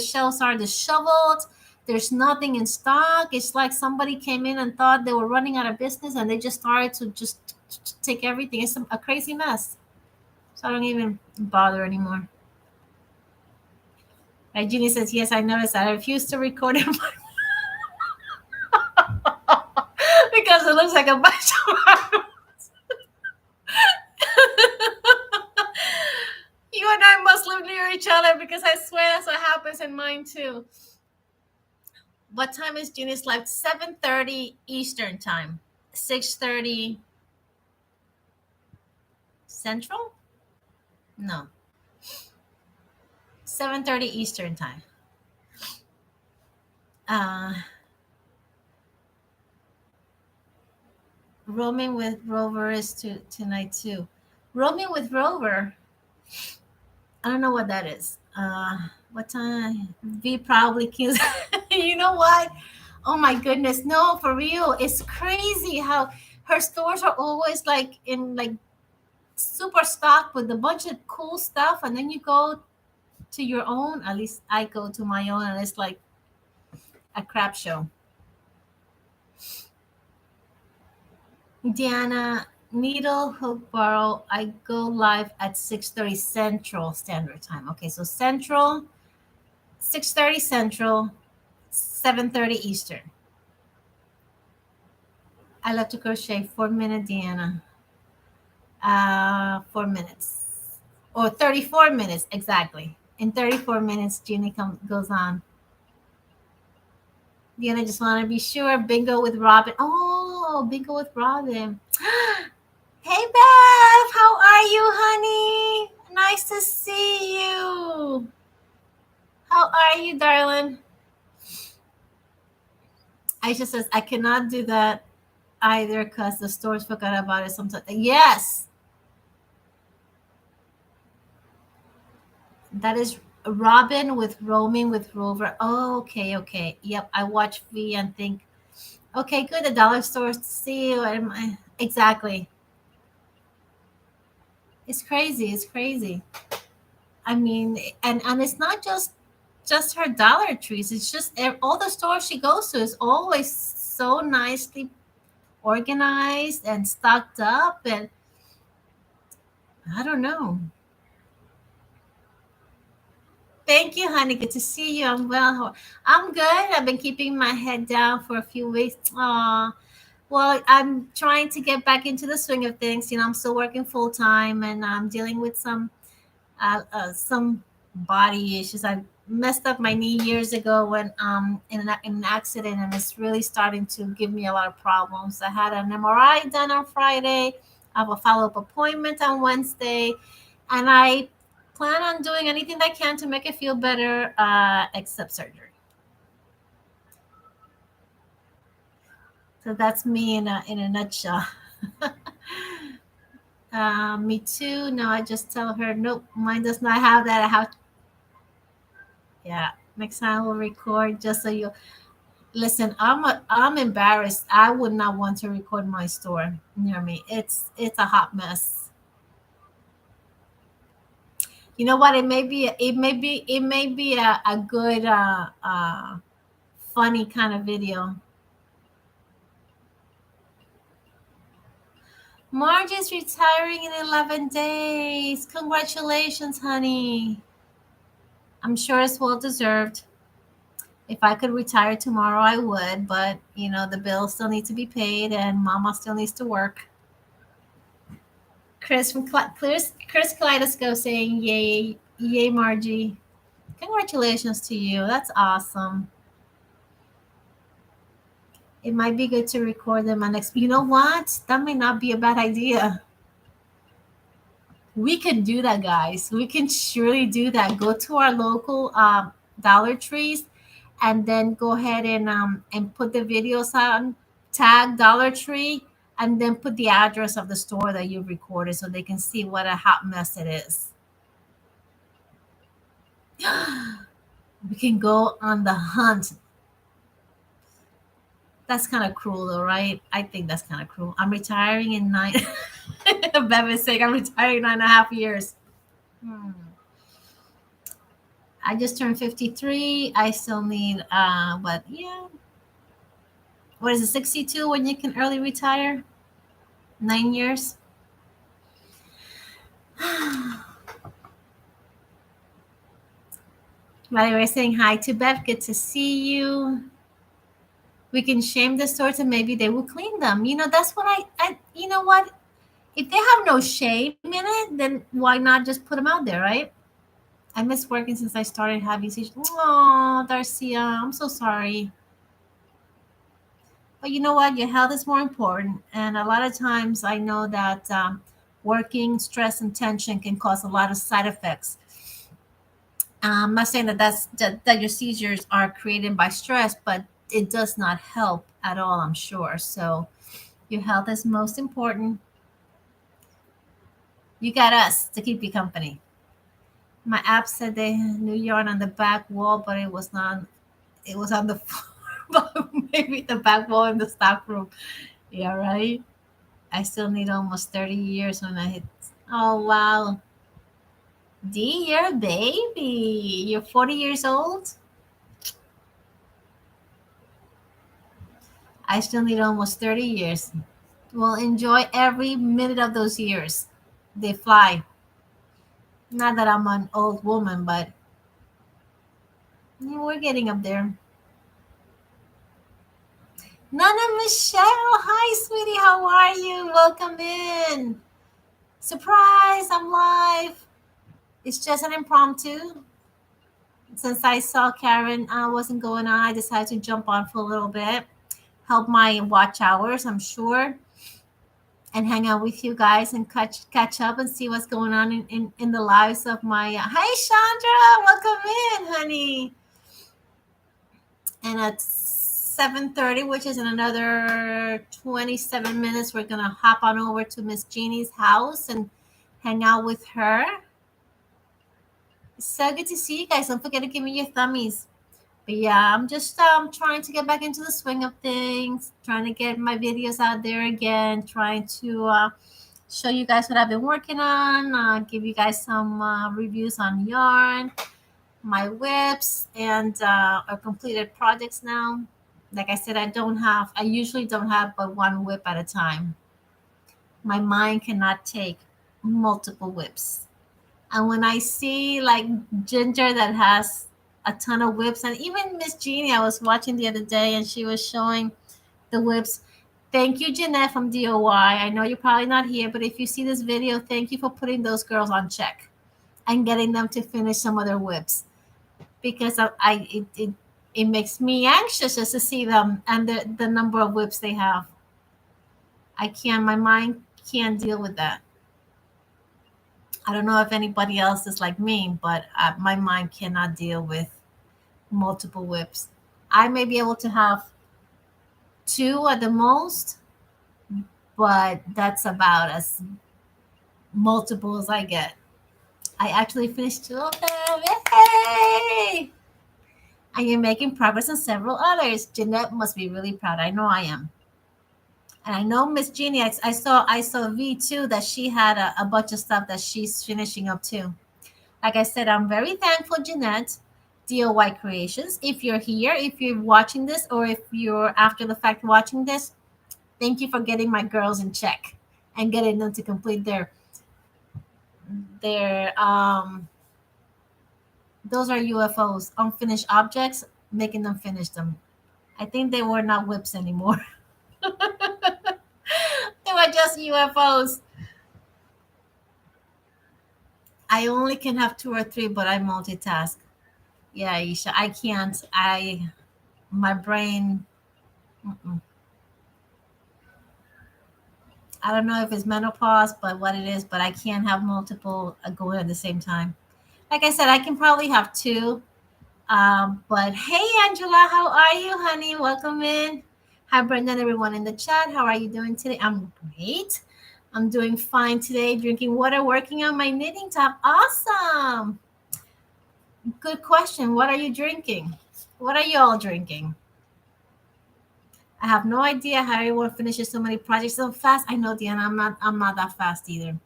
shelves are disheveled. There's nothing in stock. It's like somebody came in and thought they were running out of business, and they just started to just take everything. It's a crazy mess. So I don't even bother anymore. Right, Jeannie says, yes, I noticed that. I refuse to record it because it looks like a bunch of animals. You and I must live near each other because I swear that's what happens in mine too. What time is Jeannie's live? 7:30 Eastern time. 6:30 Central? No. 7:30 Eastern time. Uh Roaming with Rover is tonight too. Roaming with Rover. I don't know what that is. What time? V probably kills. You know what? Oh my goodness. No, for real. It's crazy how her stores are always like in like super stocked with a bunch of cool stuff. And then you go to your own. At least I go to my own, and it's like a crap show. Diana, needle hook borrow. I go live at 6:30 Central Standard Time. Okay, so Central, 6:30 Central, 7:30 Eastern. I love to crochet. 4 minute, Deanna. 4 minutes or 34 minutes exactly. In 34 minutes, Jeannie goes on. Diana just want to be sure. Bingo with Robin. Oh, bingo with Robin. Hey, Bev. How are you, honey? Nice to see you. How are you, darling? Aisha says, I cannot do that either because the stores forgot about it sometimes. Yes, that is Robin with roaming with Rover. Oh, okay, okay. Yep, I watch V and think, okay, good. The dollar stores to see you. Exactly. It's crazy. It's crazy. I mean, and it's not just her Dollar Trees. It's just all the stores she goes to is always so nicely organized and stocked up. And I don't know. Thank you, honey. Good to see you. I'm well. I'm good. I've been keeping my head down for a few weeks. Well, I'm trying to get back into the swing of things. I'm still working full time, and I'm dealing with some body issues. I messed up my knee years ago when in an accident, and it's really starting to give me a lot of problems. I had an MRI done on Friday. I have a follow up appointment on Wednesday, and I plan on doing anything that I can to make it feel better, except surgery. So that's me in a nutshell. Me too. No, I just tell her, nope, mine does not have that. I have, yeah. Next time we'll record just so you listen. I'm embarrassed. I would not want to record my store near me. It's a hot mess. You know what? It may be a good funny kind of video. Marge is retiring in 11 days. Congratulations, honey. I'm sure it's well deserved. If I could retire tomorrow, I would, but the bills still need to be paid and mama still needs to work. Chris Kaleidoscope saying, yay, yay, Margie. Congratulations to you. That's awesome. It might be good to record them on next. You know what? That may not be a bad idea. We can do that, guys. We can surely do that. Go to our local Dollar Trees, and then go ahead and put the videos on. Tag Dollar Tree, and then put the address of the store that you recorded, so they can see what a hot mess it is. We can go on the hunt. That's kind of cruel, though, right? I think that's kind of cruel. I'm retiring in nine. Bevan's saying I'm retiring in 9.5 years. Hmm. I just turned 53. I still need, but yeah. What is it, 62 when you can early retire? 9 years. By the way, saying hi to Bev. Good to see you. We can shame the stores and maybe they will clean them. That's what you know what? If they have no shame in it, then why not just put them out there, right? I miss working since I started having seizures. Oh, Darcia, I'm so sorry. But you know what? Your health is more important. And a lot of times I know that working, stress, and tension can cause a lot of side effects. I'm not saying that your seizures are created by stress, but it does not help at all, I'm sure. So your health is most important. You got us to keep you company. My app said they knew yarn on the back wall, but it was not. It was on the floor, but maybe the back wall in the stock room. Yeah, right. I still need almost 30 years when I hit. Oh wow, D, you're a baby. You're 40 years old. I still need almost 30 years. Well, enjoy every minute of those years. They fly. Not that I'm an old woman, but we're getting up there. Nana Michelle, hi, sweetie. How are you? Welcome in. Surprise, I'm live. It's just an impromptu. Since I saw Karen wasn't going on, I decided to jump on for a little bit, help my watch hours, I'm sure, and hang out with you guys and catch up and see what's going on in the lives of my. Hi, Chandra. Welcome in, honey. And at 7:30, which is in another 27 minutes, we're going to hop on over to Miss Jeannie's house and hang out with her. It's so good to see you guys. Don't forget to give me your thummies. But yeah, I'm just trying to get back into the swing of things, trying to get my videos out there again, trying to show you guys what I've been working on, give you guys some reviews on yarn, my whips, and our completed projects now. Like I said, I usually don't have but one whip at a time. My mind cannot take multiple whips. And when I see like Ginger that has a ton of whips, and even Miss Jeannie, I was watching the other day and she was showing the whips. Thank you, Jeanette from DOY. I know you're probably not here, but if you see this video, thank you for putting those girls on check and getting them to finish some of their whips because it makes me anxious just to see them and the number of whips they have. My mind can't deal with that. I don't know if anybody else is like me, but my mind cannot deal with multiple whips. I may be able to have two at the most, but that's about as multiple as I get. I actually finished two of them. Yay! And you're making progress on several others. Jeanette must be really proud. I know I am. And I know Miss Jeannie, I saw V too, that she had a bunch of stuff that she's finishing up too. Like I said, I'm very thankful, Jeanette, DOY Creations. If you're here, if you're watching this, or if you're after the fact watching this, thank you for getting my girls in check and getting them to complete their those are UFOs, unfinished objects, making them finish them. I think they were not whips anymore. They were just UFOs. I only can have two or three, but I multitask. Yeah, Isha, I can't. My brain. Mm-mm. I don't know if it's menopause, but what it is, but I can't have multiple going at the same time. Like I said, I can probably have two. But hey, Angela, how are you, honey? Welcome in. Hi, Brenda, and everyone in the chat. How are you doing today? I'm great. I'm doing fine today, drinking water, working on my knitting top. Awesome. Good question. What are you drinking? What are you all drinking? I have no idea how everyone finishes so many projects so fast. I know, Diana, I'm not that fast either.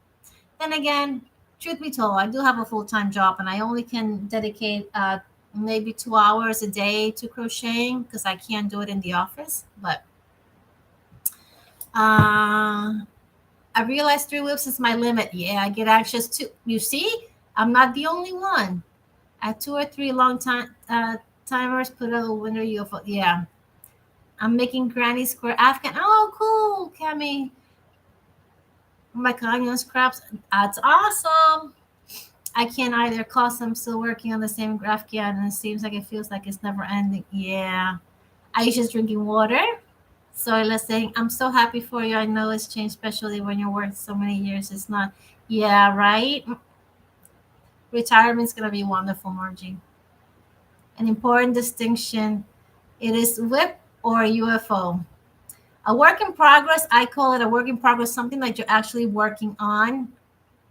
Then again, truth be told, I do have a full-time job and I only can dedicate maybe 2 hours a day to crocheting because I can't do it in the office. But I realized 3 whips is my limit. Yeah, I get anxious too. You see, I'm not the only one. At 2 or 3 long time timers, put a window UFO. Yeah, I'm making Granny Square Afghan. Oh, cool, Cami. My onion scraps. That's awesome. I can't either cause I'm still working on the same Afghan and it seems like it feels like it's never ending. Yeah. I was just drinking water. So let's say I'm so happy for you. I know it's changed, especially when you worked so many years. It's not, yeah, right? Retirement's gonna be wonderful, Margie. An important distinction. It is whip or a UFO. A work in progress, I call it a work in progress, something that you're actually working on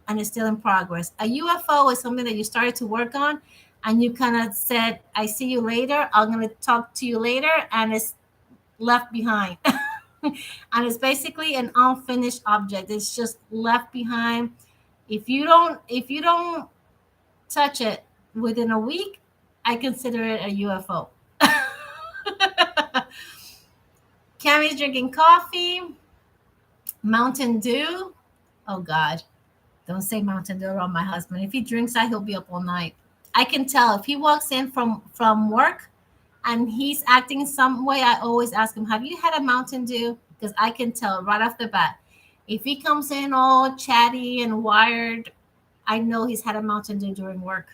and it's still in progress. A UFO is something that you started to work on and you kind of said, I see you later. I'm going to talk to you later. And it's left behind. And it's basically an unfinished object. It's just left behind. If you don't touch it within a week, I consider it a UFO. Cammy's drinking coffee. Mountain Dew. Oh God. Don't say Mountain Dew around my husband. If he drinks that, he'll be up all night. I can tell if he walks in from work and he's acting some way. I always ask him, "Have you had a Mountain Dew?" Because I can tell right off the bat. If he comes in all chatty and wired, I know he's had a Mountain Dew during work.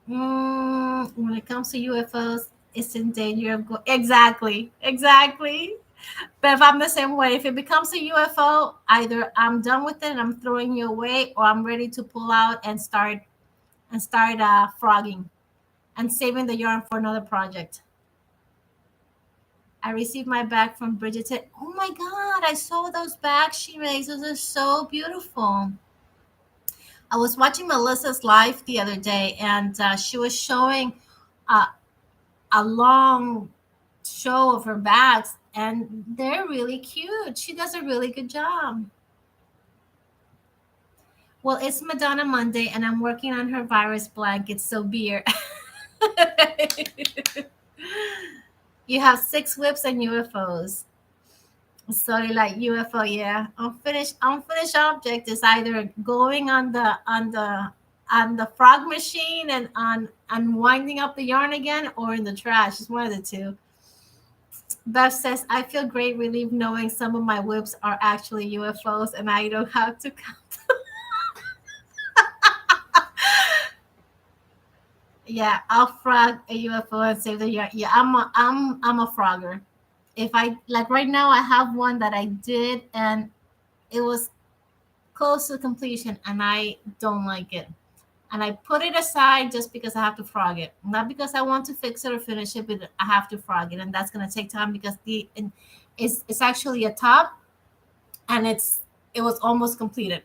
When it comes to UFOs, it's in danger of exactly, exactly. But if I'm the same way, if it becomes a UFO, either I'm done with it and I'm throwing you away, or I'm ready to pull out and start frogging and saving the yarn for another project. I received my bag from Bridget. Oh my God, I saw those bags she makes. Those are so beautiful. I was watching Melissa's live the other day, and she was showing uh, a long show of her bags, and they're really cute. She does a really good job. Well, it's Madonna Monday, and I'm working on her virus blanket. So beer. You have six whips and UFOs. So you like UFO, yeah. Unfinished object is either going on the frog machine and on winding up the yarn again, or in the trash. It's one of the two. Beth says, I feel great relief knowing some of my whips are actually UFOs and I don't have to count. Yeah, I'll frog a UFO and save the yarn. Yeah, I'm a frogger. If I like right now, I have one that I did and it was close to completion and I don't like it. And I put it aside just because I have to frog it, not because I want to fix it or finish it, but I have to frog it, and that's gonna take time because it's actually a top, and it was almost completed.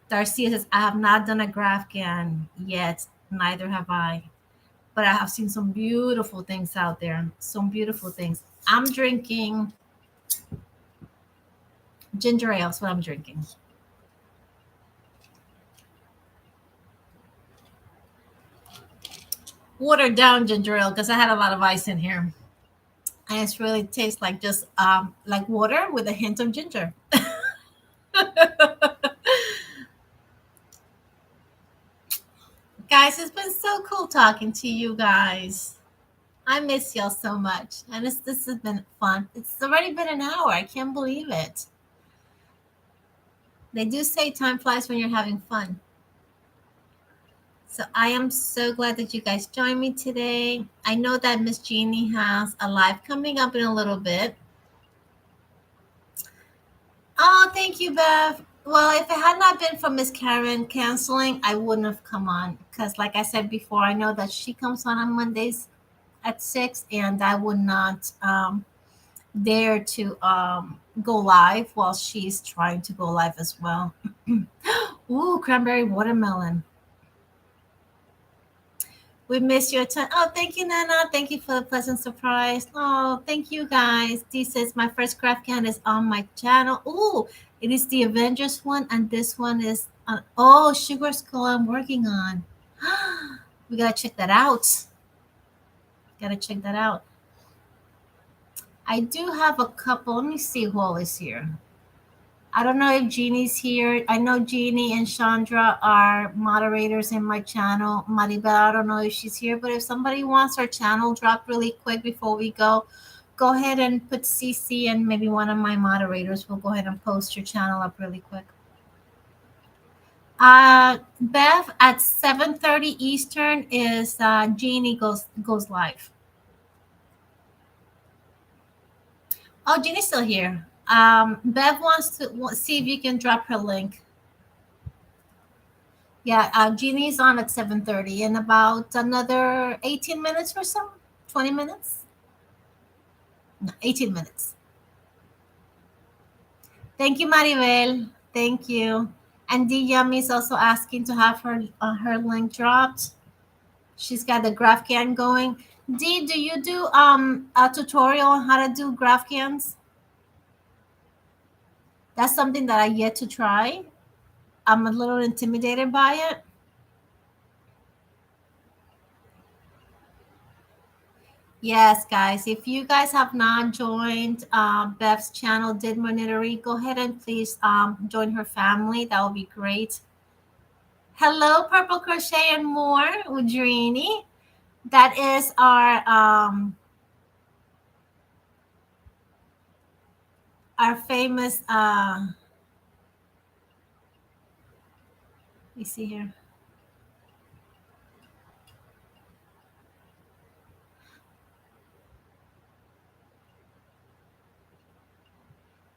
Darcia says, I have not done a graph can yet, neither have I. But I have seen some beautiful things out there. Some beautiful things. I'm drinking ginger ale. That's what I'm drinking. Watered down ginger ale because I had a lot of ice in here. And it's really tastes like just like water with a hint of ginger. Guys, it's been so cool talking to you guys. I miss y'all so much. And this has been fun. It's already been an hour. I can't believe it. They do say time flies when you're having fun. So I am so glad that you guys joined me today. I know that Miss Jeannie has a live coming up in a little bit. Oh, thank you, Bev. Well, if it had not been for Miss Karen canceling, I wouldn't have come on. Because, like I said before, I know that she comes on Mondays at 6, and I would not dare to go live while she's trying to go live as well. Ooh, cranberry watermelon. We miss your time. Oh, thank you, Nana. Thank you for the pleasant surprise. Oh, thank you, guys. This is my first craft can is on my channel. Ooh, it is the Avengers one, and this one is Sugar Skull I'm working on. We gotta check that out. Gotta check that out. I do have a couple. Let me see who all is here. I don't know if Jeannie's here. I know Jeannie and Chandra are moderators in my channel. Maribel, I don't know if she's here, but if somebody wants our channel drop really quick before we go ahead and put CC and maybe one of my moderators will go ahead and post your channel up really quick. Bev, at 7:30 Eastern is Jeannie goes live. Oh, Jeannie's still here. Bev wants to see if you can drop her link. Yeah, Jeannie's on at 7:30 in about another 18 minutes or so. 20 minutes? No, 18 minutes. Thank you, Maribel. Thank you. And D Yummy is also asking to have her link dropped. She's got the graph can going. D, do you do a tutorial on how to do graph cans? That's something that I yet to try. I'm a little intimidated by it. Yes, guys. If you guys have not joined Bev's channel, Did Monitory, go ahead and please join her family. That would be great. Hello, Purple Crochet and More, Udrini. That is our our famous you see here.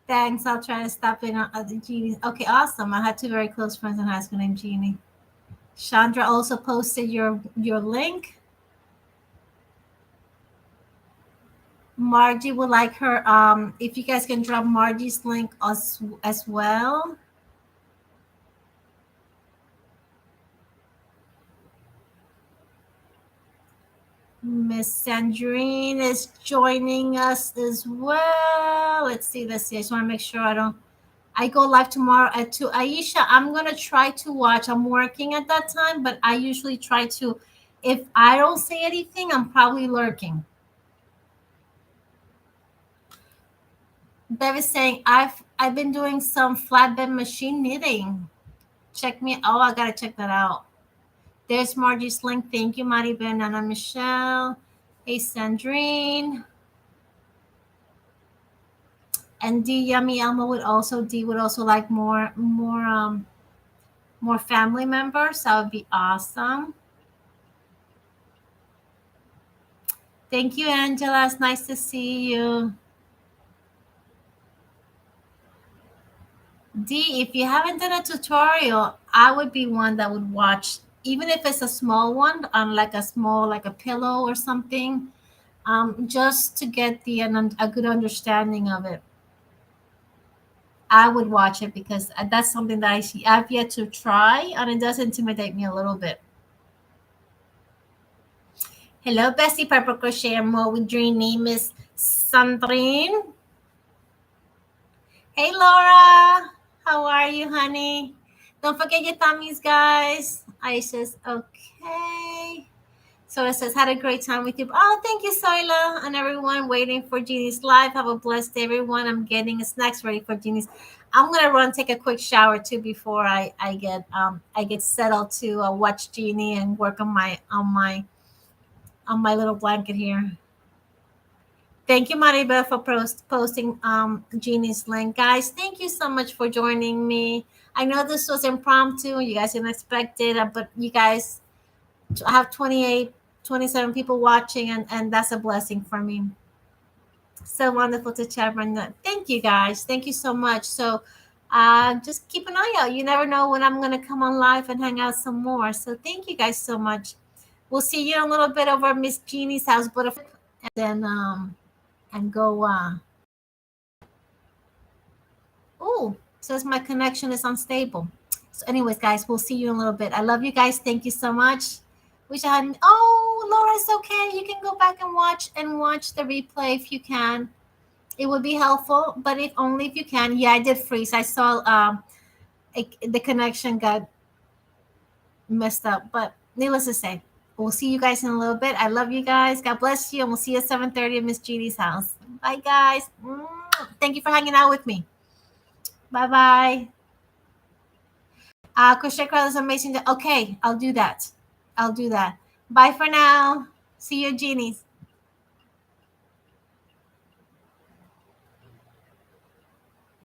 Thanks. I'll try to stop in on other Jeannie. Okay, awesome. I had two very close friends in high school named Jeannie. Chandra also posted your link. Margie would like her. If you guys can drop Margie's link as well. Miss Sandrine is joining us as well. Let's see. Let's see. I just want to make sure I don't. I go live tomorrow at 2. Aisha, I'm gonna try to watch. I'm working at that time, but I usually try to. If I don't say anything, I'm probably lurking. Bev is saying I've been doing some flatbed machine knitting. Check me. Oh, I gotta check that out. There's Margie's link. Thank you, Maribel, Nana Michelle. Hey, Sandrine. And D Yummy Elmo would also like more family members. That would be awesome. Thank you, Angela. It's nice to see you. D, if you haven't done a tutorial, I would be one that would watch, even if it's a small one, on like a small, like a pillow or something, just to get a good understanding of it. I would watch it because that's something that I've yet to try, and it does intimidate me a little bit. Hello, Bessie Pepper Crochet and More with your name is Sandrine. Hey, Laura. How are you, honey? Don't forget your tummies, guys. I says, okay. So it says, had a great time with you. Oh, thank you, Soila, and everyone waiting for Jeannie's live. Have a blessed day, everyone. I'm getting snacks ready for Jeannie's. I'm gonna run take a quick shower too before I get settled to watch Jeannie and work on my little blanket here. Thank you, Maribel, for posting Jeannie's link. Guys, thank you so much for joining me. I know this was impromptu. You guys didn't expect it, but you guys have 28, 27 people watching, and that's a blessing for me. So wonderful to chat, Brenda. Thank you, guys. Thank you so much. So just keep an eye out. You never know when I'm going to come on live and hang out some more. So thank you guys so much. We'll see you in a little bit over at Miss Jeannie's house, but and then and go. Oh, says my connection is unstable. So, anyways, guys, we'll see you in a little bit. I love you guys. Thank you so much. Wish I hadn't. Oh, Laura, it's okay. You can go back and watch the replay if you can. It would be helpful, but if only if you can. Yeah, I did freeze. I saw the connection got messed up, but needless to say, we'll see you guys in a little bit. I love you guys. God bless you, and we'll see you at 7:30 at Miss Judy's house. Bye, guys. Thank you for hanging out with me. Bye, bye. Crochet Crowd is amazing. Okay, I'll do that. I'll do that. Bye for now. See you, Genies.